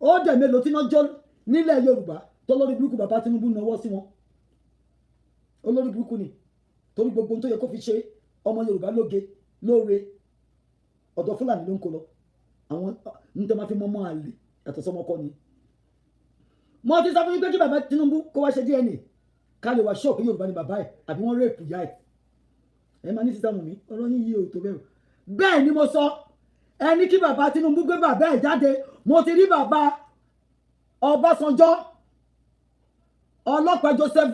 ó dẹ̀ mélòó tí náà jọ nílẹ̀ Yorùbá tó lórí burúkú bàbá Tinubu náwó sí wọn olórí burúkú ni torí gbogbo tó yẹ kó fi ṣe ọmọ Yorùbá lóore ọ̀dọ̀ Fúlàní ló ń kó lọ àwọn nítorí máa fi mọ́ àlè yàtọ̀ sọmọkọ ni mo ti sọ fún yín pé kí bàbá Tinubu kó wá ṣe DNA ká lè wá ṣọ́ọ̀kì Yorùbá ni bàbá ẹ̀ àbí wọ́n rèépù ìyá ẹ̀ ẹ máa ní sísá mú mi ọ̀rọ̀ yín yí òótọ́ bẹ́ẹ̀ ni mo sọ ẹni kí bàbá Tinubu gbé bàbá ẹ̀ jáde mo ti rí bàbá Ọbásanjọ́ ọlọ́pàá Joseph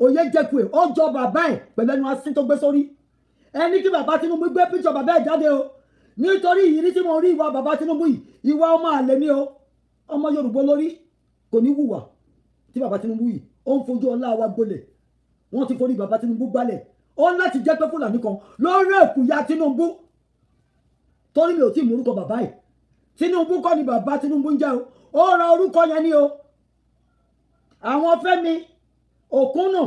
Oyèjẹkùẹ ó jọ bàbá ẹ̀ pẹ̀lú ẹnu asín tó gbé sórí ẹni kí bàbá Tinubu gbé píṣọ bàbá ẹ̀ jáde o nítorí ìrírí tí mo rí ìwà bàbá Tinubu yìí ìwà ọmọ àlè ni o ọmọ Yorùbá lórí kò ní wùwà tí bàbá Tinubu yìí ó ń fojú ọlá wa gbolẹ̀ wọ́n ti forí bàbá Tinubu gbálẹ̀ ó láti jẹ́ pé Fúlàní kan lórí èkúya Tinubu torí mi ò tí ì mú orúkọ bàbá ẹ̀ Tinubu kọ́ ni bàbá Tinubu ń jẹ́ o ó ra orúkọ yẹn ni o àwọn Fẹ́mi Òkúnnù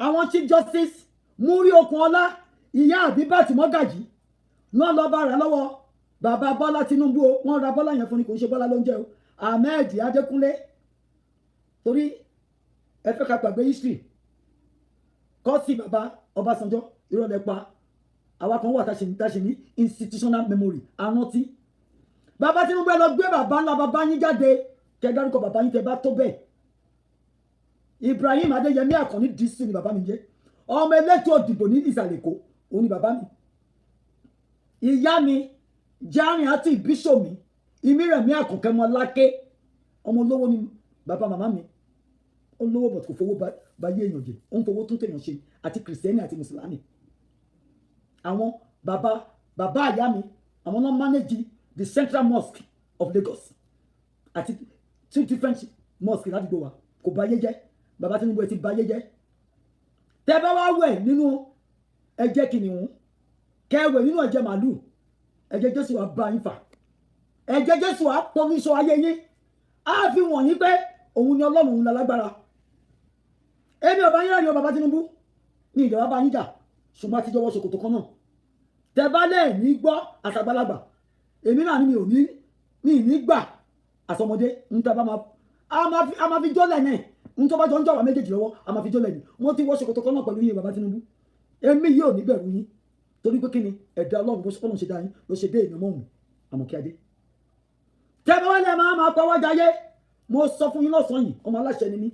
àwọn Chief Justice Múrí Okunola ìyá Àbíbàtì Mọ́gàjì náà lọ bá ra lọ́wọ́ bàbá Bọ́lá Tinubu o wọ́n ra Bọ́lá yẹn fún ni kò ń ṣe Bọ́lá ló ń jẹ́ o Ahmed Adékúnlé torí ẹ fẹ́ ká gbàgbé history kọ́ sí bàbá Ọbásanjọ́ ìrọ̀lẹ́ pa àwa kan wà táṣe ní institutional memory àrántí bàbá Tinubu ẹ lọ gbé bàbá ńlá bàbá yín jáde kẹ dárúkọ bàbá yín tẹ bá tó bẹ́ẹ̀ Ibrahim Adéyẹmí Àkànní dísù ni bàbá mi jẹ́ ọmọ elétò òdìbò ní ìsàlẹ̀ Èkó òun ni bàbá mi ìyá mi Jàrin àti ìbísọ̀ mi Ìmírẹ̀mí Àkànkẹ́ Mọ́láké ọmọ olówó ni bàbá màmá mi ó lówó bọ̀ kò fowó bá yé èèyàn jẹ ó ń fowó tún tèèyàn ṣe àti kìrìsìtẹ́nì àti mùsùlùmí àwọn bàbá àyá mi àwọn náà manage the Central Mosque of Lagos àti 2 different mosques ládùúgbò wa kò bá yé jẹ́ bàbá Tinubu ẹ ti bá yé jẹ́ tẹ́ bá wá wẹ̀ nínú ẹ̀jẹ̀ kìnìún kẹwẹ̀ nínú ẹ̀jẹ̀ màálù ẹ̀jẹ̀ Jésù wa bá yín fà ẹ̀jẹ̀ Jésù wa pọnmi sọ ayé yín á fi wọ̀nyí pé òun ni Ọlọ́run òun lálágbára èmi ọba yín rẹ̀ bàbá Tinubu ní ìjọba bá yín jà ṣùgbọ́n àti jọwọ́ ṣòkòtò kan náà tẹ́ bá lẹ̀ ní gbọ́ àtàgbàlagbà èmi náà ni mi ní gbà àsọmọdé ń tẹ́ bá a máa fi jọ́lẹ̀ náà ń tó bá jọ ń jọ̀wọ́ méjèèjì lọ́wọ́ a máa fi jọ́lẹ̀ ni wọ́n ti wọ́ ṣòkòtò kan náà pẹ̀lú yín bàbá Tinubu èmi yìí ò ní bẹ̀rù yín torí pé kí ni ẹ̀dá Ọlọ́run bó ṣe dá yín ló ṣe dé èèyàn mọ́hùn àmọ́ kí adé tẹ́ bá wọ́n lẹ́ máa pọ̀ wájà yé mo sọ fún yín lọ́sàn-án yìí ọmọ aláṣẹ ni mí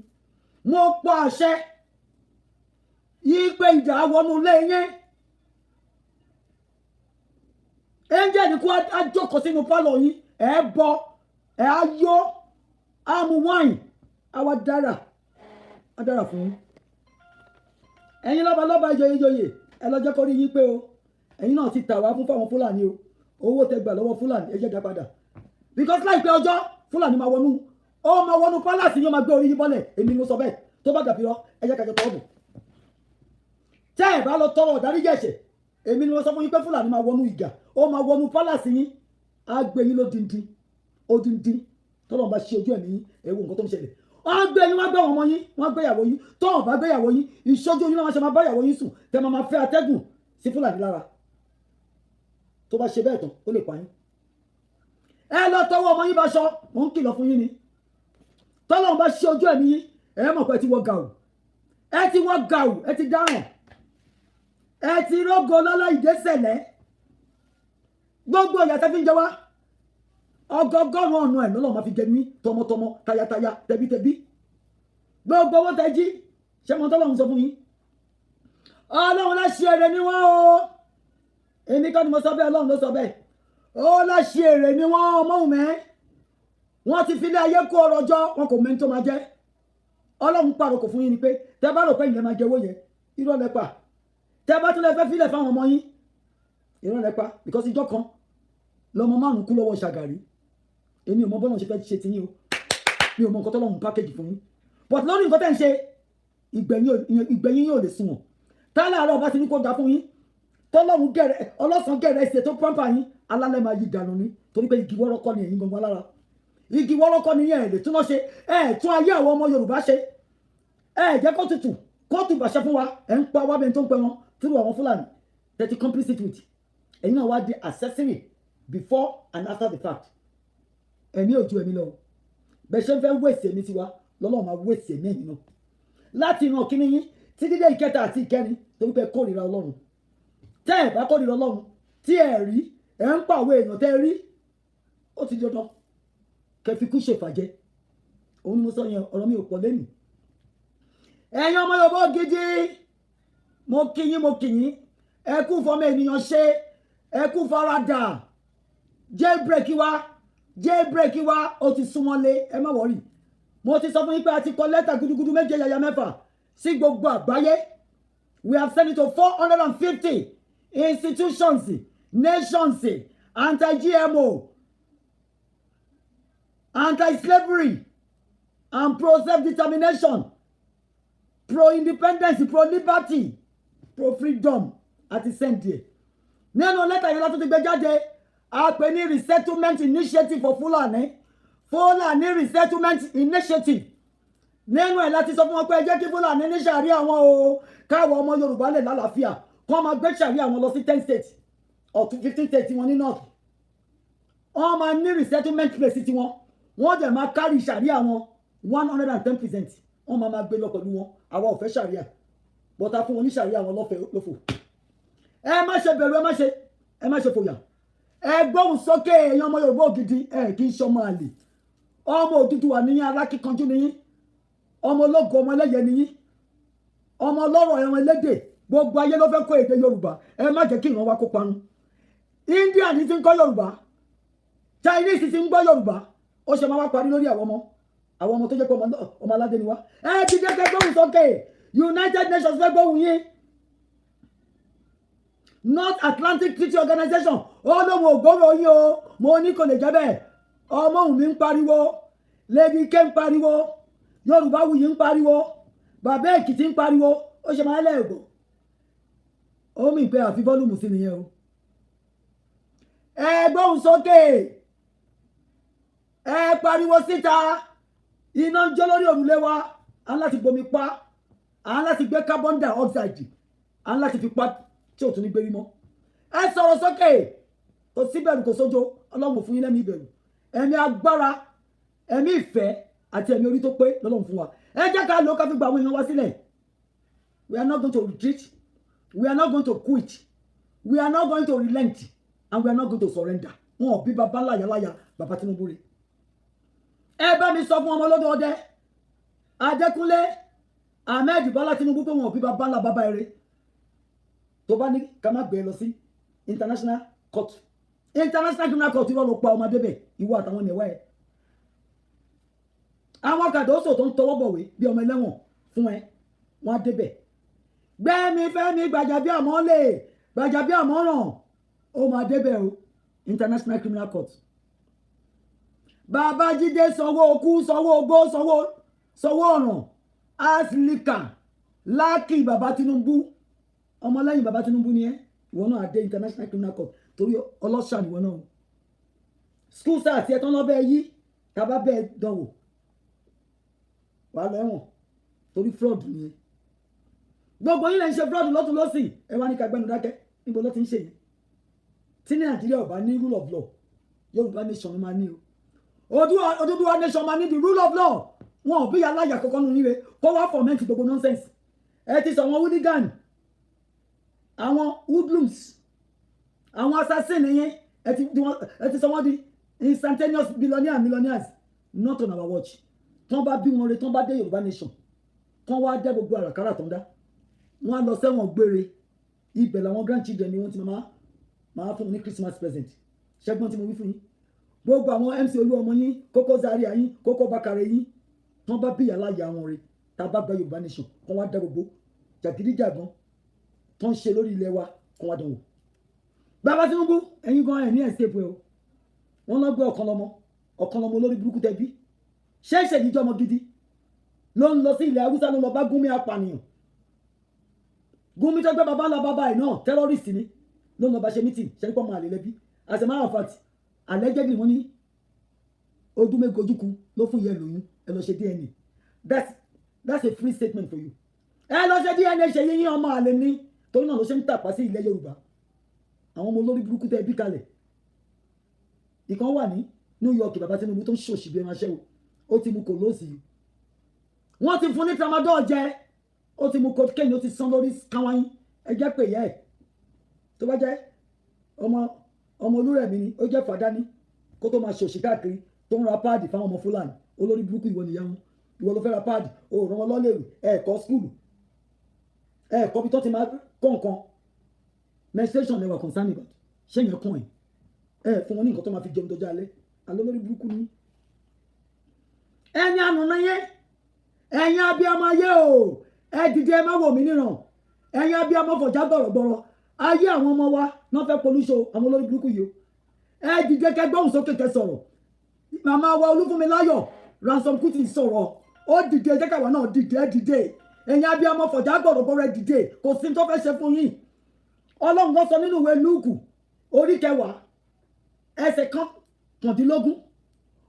mo pọ̀ àṣẹ yìí pé ìjà wọnú ilé yín angel kó àjọkọ̀ sínú pálọ̀ yín ẹ̀ bọ ẹ̀ ayọ́ àmú wáìn àwa dára fún yín ẹ̀yin lọ́ba ìjòyè ẹ lọ jẹ́ kó rí yín pé o ẹ̀yin náà ti tà wá fún fáwọn Fúlàní o owó tẹ gbà lọ́wọ́ Fúlàní ẹ jẹ́ dá padà because láìpẹ́ ọjọ́ Fúlàní máa wọnú pálásì yóò máa gbé orí yín bọ́lẹ̀ èmi ni mo sọ bẹ́ẹ̀ tó bá dàbí lọ ẹ jẹ́ kájọ tọ́ ọ̀bù tẹ́ ẹ̀ bá lọ tọrọ ọ̀dáríjì ẹ̀ṣẹ̀ èmi ni mo sọ fún yín pé Fúlàní máa wọnú ìjà ó máa wọnú pálásì yín á gbé yín lódindin tọ́lọ́ bá ṣe ojú ẹ̀mí yín ẹ wo nǹkan tó ń ṣẹlẹ̀ wọ́n gbé yín wọ́n gbé ọmọ yín wọ́n gbé ìyàwó yín tọ́wọ́n bá gbé ìyàwó yín ìṣojú yín náà ṣe máa bá ìyàwó yín sùn tẹ́ máa fẹ́ atẹ́gùn sí Fúlàní lára tó bá ṣe bẹ́ẹ̀ tán ó lè pa yín ẹ lọ tọwọ́ ọmọ yín bá ṣọ mò ń kìlọ̀ fún yín ni tọ́lọ́run bá ṣe ojú ẹ̀mí yín ẹ mọ̀ pé ẹ ti wọ gàù ẹ ti dáràn ẹ ti rógo lọ́lá ìdésẹ̀lẹ̀ gbogbo ìyà tẹ́ fi ń jẹ wá ọgọgọ́rùn ọ̀nà ẹ̀ lọ́lọ́ máa fi jẹ ní tọmọtọmọ tayataya tẹbítẹbí gbogbo owó tẹ́ jí ṣé mo tọ́lọ́run sọ fún yín ọlọ́run láṣẹ èrè ni wọ́n o èmi kọ́ ni mo sọ bẹ́ẹ̀ ọlọ́run ló sọ bẹ́ẹ̀ ó láṣẹ èrè ni wọ́n ọmọhùn mẹ́ wọ́n ti fi ilé ayé kó ọrọ̀ jọ wọn kò mẹ́ni tó máa jẹ́ ọlọ́run pàrokò fún yín ni pé tẹ́ bá rò pé ilẹ̀ máa jẹ owó yẹn irọ́ lẹ pa tẹ́ bá tún lẹ fẹ́ filẹ̀ fáwọn ọmọ yín irọ́ lẹ pa because ìjọ kan lọmọ márùn kú lọ́wọ́ Ṣàgàrí èmi ò mọ bọ́lá ṣe fẹ́ ṣe ti yín o mi ò mọ nǹkan tọ́lọ́run pákéjì fún yín but lórí nǹkan tẹ́ ń ṣe ìgbẹ̀yìn yóò lè sunwọ̀n tálàárọ̀ bá ti ní kó da fún yín tọ́lọ́run gẹ̀rẹ́ ọlọ́sàn gẹ̀rẹ́ ṣe tó pọ́npà yín alálẹ̀ máa yí dànù ní torí pé igi wọ́rọ́kọ́ ni ẹ̀yin gbọ̀ngàn lára igi wọ́rọ́kọ́ ni yẹn lè túná ṣe tún ayé àwọn ọmọ Yorùbá ṣe jẹ́ kó tutù kó tù bàṣẹ fún wa ń pa wá bẹ́ẹ̀ tó ń pẹ́ wọn through àwọn Fúlàní thirty complicit with ẹ̀yin náà wá di accessory before and after the fact ẹ̀mí ò ju ẹ̀mí lọ bẹ́ẹ̀ ṣe ń fẹ́ wéèsì ẹ̀mí tiwa lọ́lọ́run máa wéèsì ẹ̀mí ẹ̀yìn náà láti ìran kíní yín títí dé ìkẹta àti ìkẹrin torí pé kórìíra Ọlọ́run tẹ́ ẹ̀ bá kórìíra Ọlọ́run tí ẹ̀ rí ẹ̀ ń pàwọ́ èèyàn tẹ́ ẹ rí ó ti dandan kẹfí kú ṣèfàjẹ́ òun ni mo sọ yẹn ọ̀rọ̀ mi ò pọ̀ lẹ́nu ẹ̀yin ọmọ Yorùbá gidi mo kí yín ẹ kú fọmọ ènìyàn ṣe ẹ kú faradà jailbreak wa ó ti súnmọ́lé ẹ má wọ̀rì mo ti sọ fún yín pé a ti kọ lẹ́tà gudugudu méje yàyà mẹ́fà sí gbogbo àgbáyé we have sent it to 450 institutions nations anti-GMO anti-slavery and pro-self-determination pro-independence pro-liberty pro-freedom àti sẹ́ǹdì nínú lẹ́tà yìí látún ti gbé jáde a pè ní resettlement initiative for Fúlàní resettlement initiative nínú ẹ̀ láti sọ fún wọn pé ẹ jẹ́ kí Fúlàní ní sàrí àwọn o káwọn ọmọ Yorùbá lè lálàáfíà kọ́ máa gbé sàrí àwọn lọ sí 10 states or 15 states wọn ní north wọ́n máa ní resettlement place tiwọn wọ́n dẹ̀ máa kárí sàrí àwọn 110% wọ́n máa gbé lọ pẹ̀lú wọn àwa ò fẹ́ sàrí à bọ́tà fún wọn ní sàrí àwọn lọ́fẹ̀ẹ́ lófò ẹ má ṣe bẹ̀rù ẹ má ṣe fòyà ẹ gbóhùn sókè èèyàn ọmọ Yorùbá ògidì ẹ kì í ṣọmọ àlè ọmọ Odùduwà níyìn alákíkanjú níyìn ọmọ ológo ọmọ ẹlẹ́yẹ níyìn ọmọ ọlọ́rọ̀ ẹran elédè gbogbo ayé ló fẹ́ kọ́ èdè Yorùbá ẹ má jẹ́ kí ìran wa kó parun India ní ti ń kọ́ Yorùbá Chinese ti ń gbọ́ Yorùbá ó ṣe máa wá parí lórí àwọn ọmọ tó jẹ́ pé ọmọ aládé ni wá ẹ ti dé kẹ́ gbóhùn sókè United Nations fẹ́ gbóhùn yín North Atlantic Treaty Organization ó lóun ògbóró yín o mo ní kò lè jẹ́ bẹ́ẹ̀ ọmọ òun mi ń pariwo Lady K ń pariwo Yorùbáwùyí ń pariwo bàbá Èkìtì ń pariwo ó ṣe máa lẹ́ẹ̀gbọ́ ó mì pé àfi bọ́ọ̀lùmù sí nìyẹn o ẹ gbóhùn sókè ẹ pariwo síta iná ń jó lórí òrùlé wa à ń láti bomi pa à ń láti gbé carbon dioxide à ń láti fi pa tí ò tún ní gbérí mọ́ ẹ sọ̀rọ̀ sókè kò sí bẹ̀rù kò sójó Ọlọ́run fún yín lẹ́mí ìbẹ̀rù ẹ̀mí agbára ẹ̀mí ìfẹ́ àti ẹ̀mí orí tó pé lọ́lọ́run fún wa ẹ jẹ́ ká lò ó ká fi gba àwọn èèyàn wá sílẹ̀ we are not going to retreat we are not going to quit we are not going to relent and we are not going to surrender wọn ò bí baba láyàláyà baba Tinubu rè ẹ bá mi sọ fún ọmọ olódò ọdẹ Adékúnlé Ahmed Bọ́lá Tinubu pé wọn ò bí baba ńlá baba eré tó bá ní ká má gbé lọ sí international criminal court irọ́ ló pa ọmọdé bẹ̀ ìwọ àtàwọn ènìyàn ẹ̀ àwọn kàdóso tó ń tọwọ́ bọ̀wé bí ọmọ ẹlẹ́wọ̀n fún ẹ wọ́n á débẹ̀ gbẹ́mi fẹ́mi Gbàjàbíàmọ́ràn ó máa débẹ̀ o international criminal court Babájídé Sanwó-Olú Sanwó-Ogbó Sanwó-Ọ̀ràn aslika láàkì bàbá Tinubu ọmọlẹ́yìn bàbá Tinubu ni ẹ ìwọ náà á dé international criminal court torí ọlọ́ṣà nìwọ náà school sáà tí ẹ tán lọ́bẹ̀ yí tàbá bẹ́ẹ̀ dánwò wà lọ ẹ̀wọ̀n torí fraud nìyẹn gbogbo yín lè ń ṣe fraud lọ́tún lọ́sì ẹ wá ní ká gbẹ́nu dákẹ́ níbo ló ti ń ṣe yẹn tí ní Nàìjíríà ò bá ní rule of law Yorùbá nation máa ní o Odùduwà nation máa ní the rule of law wọn ò bí aláya kọ́kọ́ nù níre kó wá foment gbogbo nonsense ẹ ti sọ wọn hooligan àwọn hoodlums, àwọn assassin yẹn ẹ ti sọ wọ́n di instantaneous millionaires not on our watch. Tán bá bí wọn re, tán bá dé Yorùbá nation, tán wá dé gbogbo àràkárà tó ń dá, wọ́n á lọ sẹ́wọ̀n gbére. Ibẹ̀ làwọn grandchildren ni wọ́n ti máa fún wọn ní Christmas present. Ṣẹ́gbọ́n tí mo wí fún yín, gbogbo àwọn MC Olúọmọ yín, Kókó Zaria yín, Kókó Bakare yín, tán bá bí ìyàlá ìyá wọn re, tá a bá gba Yorùbá nation, kán wá dá gbogbo jàgídíjàgan tán ṣe lórí ilẹ̀ wa, kán wá dánwò. Bàbá Tinubu, ẹ̀yin gan ẹ̀ ní escape o. Wọ́n lọ gbé ọ̀kan lọ́mọ lórí burúkú tẹ́bí. Ṣé ìṣèjìjọ́ ọmọ gidi ló ń lọ sí ilẹ̀ Haúsá, ló lọ bá Gúnmi apànìyàn. Gúnmi tó gbé bàbá ńlá bàbá ẹ̀ náà terrorist ni, ló ń lọ bá ṣe meeting. Ṣé nípa ọmọ àlè lẹ́bí? As a matter of fact, allegedly wọ́n ní ojú méjì ojúkú ló fún ìyẹn lóyún. Ẹ lọ ṣe DNA. That's a free statement for you. Ẹ lọ ṣe DNA, ṣe yín ọmọ àlè ní, torí náà ló ṣe ń tàpá sí ilẹ̀ Yorùbá. Àwọn ọmọ olórí burúkú tẹ́ bí kalẹ̀. Ìkan wà ní New York, bàbá Tinubu tó ń ṣòṣì bí ẹran aṣẹ́wó. Ó ti mu kòlóòsì. Wọ́n ti fún ní tramadol jẹ. Ó ti mu cocaine, ó ti sán lórí káwáyín. Ẹ jẹ́ pé ìyá ẹ̀ tó bá jẹ́ ọmọ Olúrẹ̀mí ni, ó jẹ́ fàdání kó tó máa ṣòṣì káàkiri tó ń ra páàdì fáwọn ọmọ Fúlàní. Olórí burúkú ìwọ nìyá wọn. Ìwọ ló fẹ́ ra páàdì, ó rán wọn lọ́lẹ̀wé, ẹ̀ẹ̀kọ́ skúlù, ẹ̀ẹ̀kọ́ bí tó ti máa kọ́ nǹkan. Menstruation lè wà concern about. Ṣé yẹn kún ẹ̀? Fún wọn ní nǹkan tó máa fi jẹun dọjọ́ alẹ́. Àlọ́ lórí burúkú ni. Ẹ̀yin ànúná yẹn, ẹ̀yin abiyamọ ayé o, ẹ dìde, ẹ má wò mí níran. Ẹ̀yin abiyamọ fọ̀já gbọ̀rọ̀gbọ̀rọ̀. Ayé àwọn ọmọ wa náà fẹ́ polúṣọ àwọn olórí burúkú yìí o. Ẹ dìde kẹ́ gbóhùn sókè kẹ́ sọ̀rọ̀. Màmá wa Olúfúnmiláyọ̀ Ransom Kuti sọ̀rọ̀. Ó dìde, jẹ́ káwa náà dìde, ẹ dìde. Ẹ̀yin abiyamọ fọ̀já gbọ̀rọ̀gbọ̀rọ̀, ẹ dìde. Kò sí tó fẹ́ ṣe fún yín. Ọlọ́run ló sọ nínú ìwé Lúùkù orí 10 ẹsẹ̀ 19.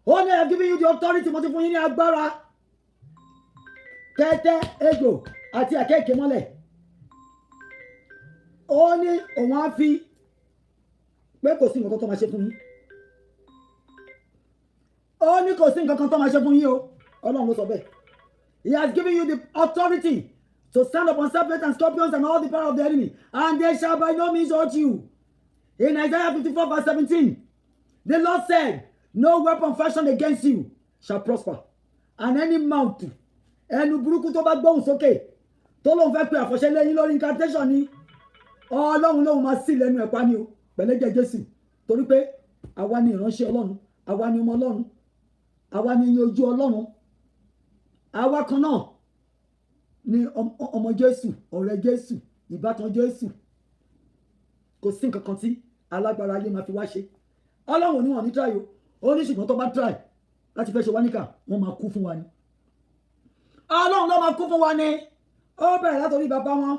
Ó ní I have given you the authority, mo ti fún yín ní agbára. Tẹ́tẹ́, ejò àti àkéèké mọ́lẹ̀. Ó ní òun á fi pé kò sí nǹkan tó máa ṣe fún yín. Ó ní kò sí nǹkan tó máa ṣe fún yín o. Ọlọ́run ló sọ bẹ́ẹ̀. He has given you the authority to stand upon serpents and scorpions and all the power of the enemy, and they shall by no means hurt you. In Isaiah 54 verse 17, the Lord said, no weapon fashioned against you shall prosper, and any mouth, ẹnu burúkú tó bá gbóhùn sókè tó lóun fẹ́ pe àfọ̀ṣẹ lẹ́yìn lórí incantation ni, Ọlọ́run lóun máa sí lẹ́nu ẹ̀pá ni o, pẹ̀lẹ́jẹ̀ Jésù. Torí pé àwa ni ìránṣẹ́ Ọlọ́run, àwa ni ọmọ Ọlọ́run, àwa ni iye ojú Ọlọ́run, àwa kan náà ni ọmọ Jésù, ọ̀rẹ́ Jésù, ìbátan Jésù. Kò sí nǹkan kan tí alágbára ayé máa fi wá ṣe. Ọlọ́run ni wọ́n ní try o. Ó ní ṣùgbọ́n tó bá try láti fẹ́ ṣe wá níkà, wọ́n máa kú fún wa ni. Ọlọ́run ló máa kú fún wa ni. Ó bẹ̀rẹ̀ látòrí bàbá wọn,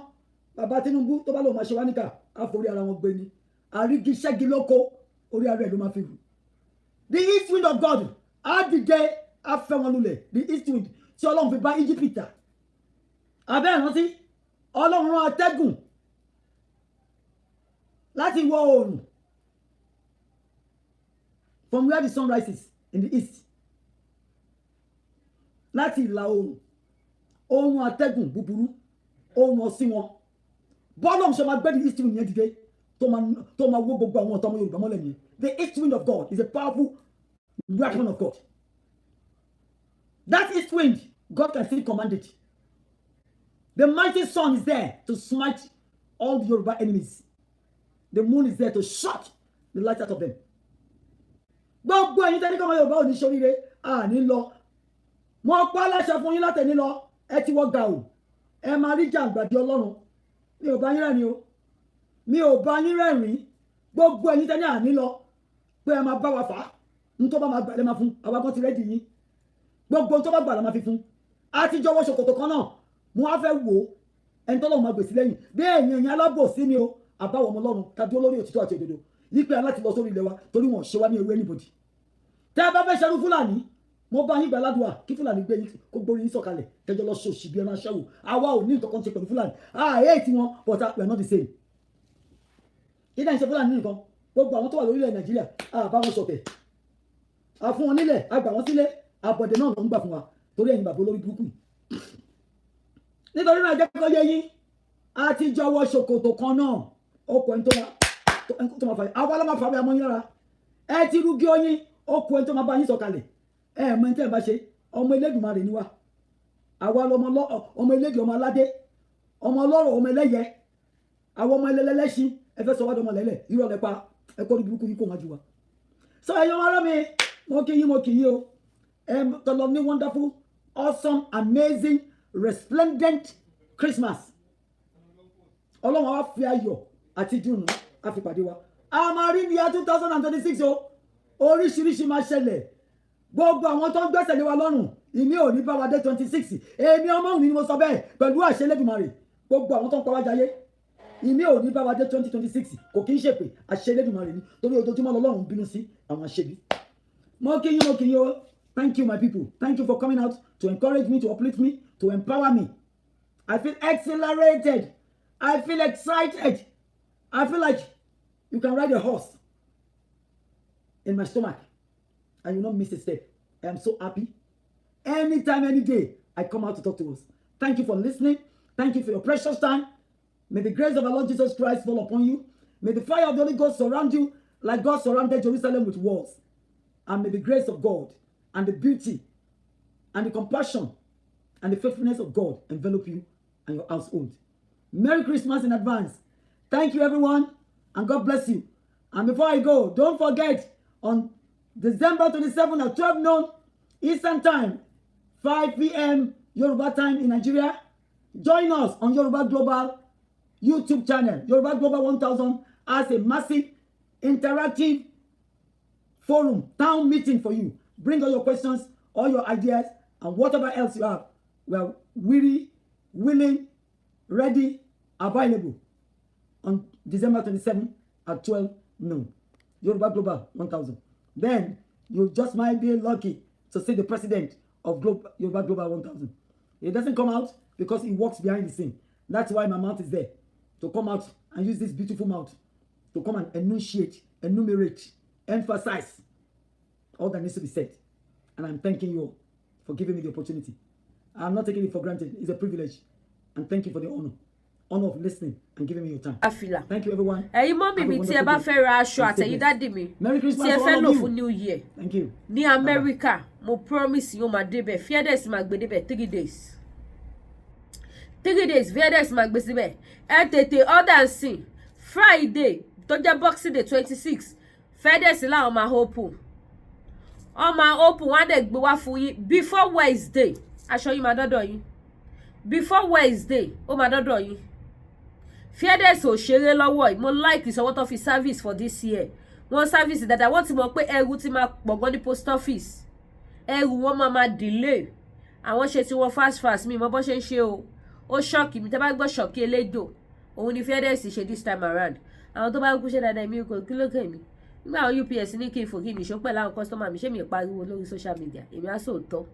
bàbá Tinubu, tó bá lòun máa ṣe wá níkà, á forí ara wọn gbé ni. Àrígi ṣẹ́gi lóko, orí ara ẹ̀ ló máa fi rù. The east wind of God á dìde, á fẹ́ wọn lulẹ̀. The east wind tí Ọlọ́run fi bá Íjíbítì. Abẹ́ ìrántí, Ọlọ́run rán atẹ́gùn láti ìwọ̀ oòrùn, from where the sun rises in the east, láti ìlà oòrùn, oòrùn atẹ́gùn búburú, oòrùn ọ̀sìn wọn. Bọ́lọ́run ṣe máa gbé the east wind yẹn dìde tó máa wó gbogbo àwọn ọ̀tọ́ ọmọ Yorùbá mọ́lẹ̀ nìyẹn. The east wind of God is a powerful weapon of God. That east wind, God can still command it. The mighty sun is there to smite all the Yoruba enemies. The moon is there to shut the light out of them. Gbogbo ẹ̀yin tẹ́lẹ̀ kọ́mọ Yorùbá ò ní ṣoríire, àní lọ. Mo pa láṣẹ fún yín látẹ̀ní lọ, ẹ ti wọ gàù. Ẹ máa rí jàǹgbàdì Ọlọ́run. Mi ò bá yín rẹ́rìn o. Mi ò bá yín rẹ́rìn. Gbogbo ẹ̀yin tẹ́lẹ̀ àní lọ pé ẹ máa bá wa fà á. N tó bá máa gbà lẹ́ máa fún. Àwa kan ti rẹ́dì yín. Gbogbo n tó bá gbà la máa fi fún. A ti jọwọ́ ṣòkòtò kan náà. Mo wá fẹ́ wò ó. Ẹni tọ́lọ́run máa gbèsè lẹ́yìn. Bí èèyàn alábòsí ni o. Àbáwọ̀ ọmọ Ọlọ́run ká dúró lórí òtítọ́ àti òdodo. Yí pé aláti lọ sórí ilẹ̀ wa torí wọn ṣe wá ní ewé anybody. Tẹ́ ẹ bá fẹ́ ṣerú Fúlàní, mo bá yín gbàládùá kí Fúlàní gbé yín kó gbórí yín sọ̀kalẹ̀ kẹjọ lọ ṣòṣì bí ẹran aṣẹ́wó. Àwa ò ní nǹkan kan ṣe pẹ̀lú Fúlàní. Hate wọn, but we are not the same. Ìdá ìṣe Fúlàní nìkan, gbogbo àwọn tó wà lórílẹ̀ Nàìjíríà, bá wọn ṣọ̀tẹ̀. A fún wọn nílẹ̀, a gbà wọn sílé, àbọ̀dẹ̀ náà ló ń gbà fún wa torí ẹ̀yin bàbá olórí burúkú. Nítorí náà jẹ́ kó yé yín, àti jọ̀wọ́ ṣòkòtò kan náà okò ẹni tó máa fà àwa la máa fà bí amọ́ yín lára ẹ ti rúgí oyin okò ẹni tó máa bá yín sọ̀kalẹ̀ ẹ mọ ẹni tẹ́ ẹ bá ṣe ọmọ Elédùmarè ni wá àwa ọmọ elédè ọmọ aládé ọmọ ọlọ́rọ̀ ọmọ ẹlẹ́yẹ àwọn ọmọ ẹlẹ́lẹ́ṣin ẹ fẹ́ sọ wá dọmọ lẹ́lẹ̀ irọ́ lẹ́pa ẹ kọ́ ní burúkú yìí kò má ju wa. sọ ẹ̀yọ́ ara mi mo kì í o tọ́lọ ní wonderful awesome amazing resplendent Christmas ọlọ́run á fi ayọ̀ àti dùnnú á fi pàdé wa a máa rí ní 2026 o oríṣiríṣi máa ṣẹlẹ̀ gbogbo àwọn tó ń gbẹ́sẹ̀ lé wa lọ́rùn ìmí ò ní bá wa dé 26 èmi ọmọ òun ni mo sọ bẹ́ẹ̀ pẹ̀lú àṣẹ Elédùmarè gbogbo àwọn tó ń pa wá jayé ìmí ò ní bá wa dé 2026 kò kí ń ṣèpè àṣẹ Elédùmarè ni torí ojoojúmọ́ lọ́lọ́run bínú sí àwọn àṣẹbí. mo kí yín o thank you my people thank you for coming out to encourage me to uplift me to empower me. I feel exhilarated. I feel excited. I feel like you can ride a horse in my stomach and you not miss a step. I am so happy. Anytime, any day, I come out to talk to us. Thank you for listening. Thank you for your precious time. May the grace of our Lord Jesus Christ fall upon you. May the fire of the Holy Ghost surround you like God surrounded Jerusalem with walls. And may the grace of God and the beauty and the compassion and the faithfulness of God envelop you and your household. Merry Christmas in advance. Thank you, everyone, and God bless you. And before I go, don't forget, on December 27th at 12 noon Eastern Time, 5 p.m. Yoruba time in Nigeria, join us on Yoruba Global YouTube channel. Yoruba Global 1000 as a massive interactive forum, town meeting for you. Bring all your questions, all your ideas, and whatever else you have. We are willing, ready, available on December 27th at 12 noon. Yoruba Global 1000. Then you just might be lucky to see the president of Yoruba Global 1000. It doesn't come out because he works behind the scene. That's why my mouth is there, to come out and use this beautiful mouth to come and enunciate, enumerate, emphasize all that needs to be said. And I'm thanking you all for giving me the opportunity. I'm not taking it for granted. It's a privilege. And thank you for the honor of listening and giving me your time. Thank you, everyone. Ẹ̀yin mọ́mì mi tí ẹ bá fẹ́ ra aṣọ àtẹ̀yìn dádì mi tí ẹ fẹ́ lò fún New Year. Thank you. Ní America, mo promise yóò máa débẹ̀. Fearless máa gbé débẹ̀ 3 days. 3 days Fearless máa gbé síbẹ̀. Ẹ tètè order sí Friday tó jẹ́ Boxing Day 26. Fearless láwọn máa open. Ó máa open wọ́n á dẹ̀ gbé wá fún yín before Wednesday. Aṣọ yín máa dọ́dọ̀ yín. Before Wednesday, ó máa dọ́dọ̀ yín. Fearless ò ṣeré lọ́wọ́ yìí. Mo like ìṣọwọ́ tó fi service for this year. Wọ́n service dáadáa. Wọ́n ti mọ̀ pé ẹrù ti máa pọ̀ gan ní post office. Ẹrù wọn máa delay. Àwọn ṣe tí wọ́n fast mi mọ bó ṣe ń ṣe o. Ó ṣọ́ọ̀kì mi tẹ́ bá gbọ́ ṣọ́ọ̀kì elédò. Òun ni Fearless ṣe this time around. Àwọn tó bá kú ṣe dáadáa mi kò kí ló kẹ́ mi. Nígbà àwọn UPS ní kí n fò kí mi ṣó pẹ̀lú àwọn customer mi ṣé mi pariwo lórí social media. Èmi á sòótọ́.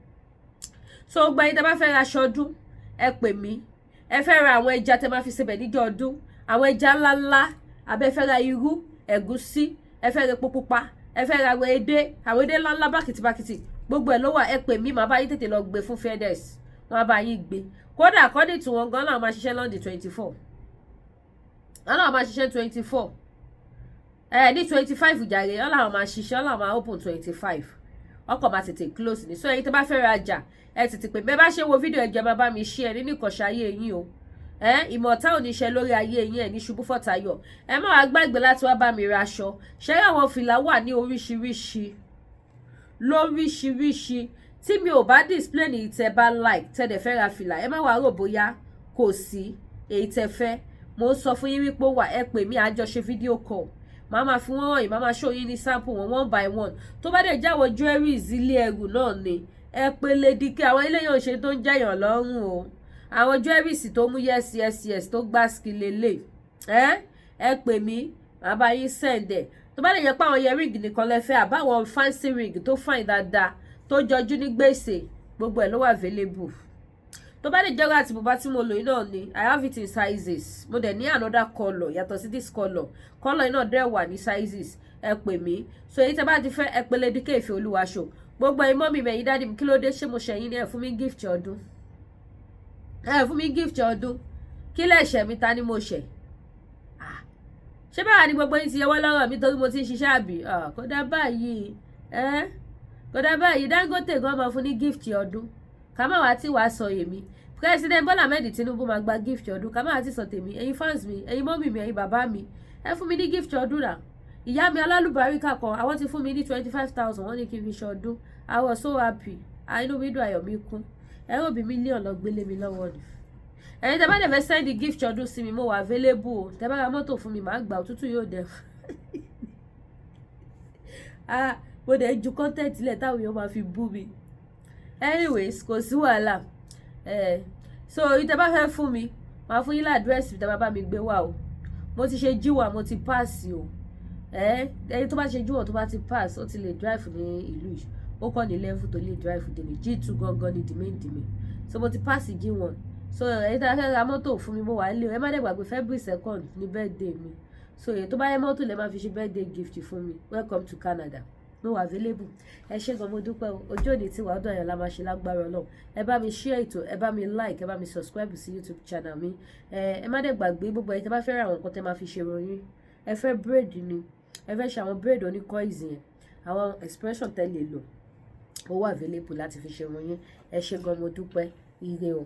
So gba yín tẹ́ bá fẹ́ ra aṣọ ọdún, ẹ pè mí. Ẹ fẹ́ ra àwọn ẹja tẹ́ máa fi sebẹ̀ níjọ́ ọdún, àwọn ẹja ńláńlá, àbẹ́ fẹ́ ra irú, ẹ̀gúsí, ẹ fẹ́ ra epo pupa, ẹ fẹ́ ra àwọn edé ńláńlá bákìtìbákìtì, gbogbo ẹ̀ ló wà. Ẹ pè mí, màá bá yín tètè lọ gbé fún Fearless. Wọ́n á bá yín gbé. Kódà according to wọn gan, láwọn máa ṣiṣẹ́ lọ́ndì 24. Láwọn máa ṣiṣẹ́ 24. Ní 25 jàre, láwọn máa ṣiṣẹ́, láwọn máa open 25. Ọkọ̀ máa tètè close ni. So ẹ̀yin tẹ́ bá fẹ́ ra ọjà, ẹ tètè pè mí. Bá ṣe wo fídíò ẹjẹ máa bá mi share nínú ìkọ̀ṣà ayé yín o. Ìmọ̀ta ò ní ṣe lórí ayé yín ẹ̀ ní ṣubú fọ́tayọ̀. Ẹ má wá gbàgbé láti wá bá mi ra aṣọ. Ṣé àwọn fìlà wà ní oríṣiríṣi lóríṣiríṣi tí mi ò bá display ní ìtẹ́ bá like tẹ́ dẹ̀ fẹ́ ra fìlà. Ẹ má wá rò bóyá kò sí èyí tẹ́ fẹ́. Mo ń sọ fún yín wípé ó wà. Ẹ pè mí, a jọ ṣe fídíò call. Màá fi wọ́n wọ̀nyí, màá show yín ní sample wọn one by one. Tó bá dẹ̀ jáwọ́ jewelries ilé ẹrù náà ni. Ẹ pé Lady K, àwọn ilé yóò ṣe tó ń jẹ́yàn lọ́rùn o. Àwọn jewelries tó mú yes tó gbá skill lélẹ̀. Ẹ pè mí, màá bá yín send ẹ̀. Tó bá dẹ̀ yẹ pé àwọn earring nìkan lẹ fẹ́ àbáwọn fancy ring tó fine dáadáa tó jọjú ní gbèsè, gbogbo ẹ̀ ló wà available. Tó bá dẹ̀ jẹ́rọ àti bùbá tí mo lò yìí náà ni, I have it in sizes. Mo dẹ̀ ní another color yàtọ̀ sí this color. Color yìí náà dẹ̀ wà ní sizes. Ẹ pè mí. So èyí tẹ́ bá ti fẹ́, ẹ pè Lady K Ìfẹ́ Olúwaṣọ. Gbogbo ẹ̀yin mọ́mì mẹ́yìn dádì mi, kí ló dé, ṣé mo ṣẹ̀yìn ni ẹ fún mi gift ọdún? Ẹ fún mi gift ọdún. kí lẹ̀ṣẹ̀ mi ta ni mo ṣẹ̀ ṣé báwa ni gbogbo yín ti yọwọ́ lọ́rọ̀ mi torí mo ti ń ṣiṣẹ́ àbí kódà báyìí kódà báyìí Dangote gan máa fún ní gift ọdún ká má wá tí wàá sọ èmi President Bola Ahmed Tinubu máa gba gift ọdún ká má wá tí sọ tèmi ẹ̀yin fans mi ẹ̀yin mọ́mì mi ẹ̀yin bàbá mi ẹ fún mi ní gift ọdún rà ìyá mi alálùbáríkà kan àwọn ti fún mi ní 25,000 wọ́n ní kí n fi ṣe ọdún I was so happy inú mi dùn ayọ̀ mi kún ẹ̀rọ bí mílíọ̀nù lọ gbélé mi lọ́wọ́ ni ẹ̀yin tẹ́ bá dẹ̀ fẹ́ send gift ọdún sí mi mo wà available o tẹ́ bá ra mọ́tò fún mi màá gbà òtútù yóò dẹ̀ mo dẹ̀ ju content lẹ̀ táwọn èèyàn máa fi bú mi anyways kò sí wàhálà so ìtẹ́ bá fẹ́ fún mi màá fún yín ládírẹ́sì tẹ́ bá mi gbé wá o mo ti ṣe jíwà mo ti pass o ẹni tó bá ṣe jíwà tó bá ti pass ó ti lè drive ní ìlú yìí ó kọ́ ní level tó lè drive dèmi G2 gangan ní dìmé so mo ti pass G1 so èyí tó fẹ́ ra mọ́tò fún mi mo wà nílé ẹ má dẹ̀ gbàgbé February 2nd ní birthday mi so èyí tó bá yẹ mọ́tò lè máa fi ṣe birthday gift fún mi welcome to Canada mo wà available ẹ ṣé gan mo dúpẹ́ ojú òní tí wàá dùn àyàn la máa ṣe lágbára Ọlọ́run ẹ bá mi share ètò ẹ bá mi like ẹ bá mi subscribe sí YouTube channel mi ẹ má dẹ̀ gbàgbé gbogbo ẹ̀yin tẹ́ bá fẹ́ ra àwọn nǹkan tẹ́ máa fi ṣe ìròyìn ẹ fẹ́ braid ni ẹ fẹ́ ṣe àwọn braid oní coils yẹn àwọn expression tẹ́ lè lò ó wà available láti fi ṣe ìròyìn ẹ ṣé gan mo dúpẹ́ ire o.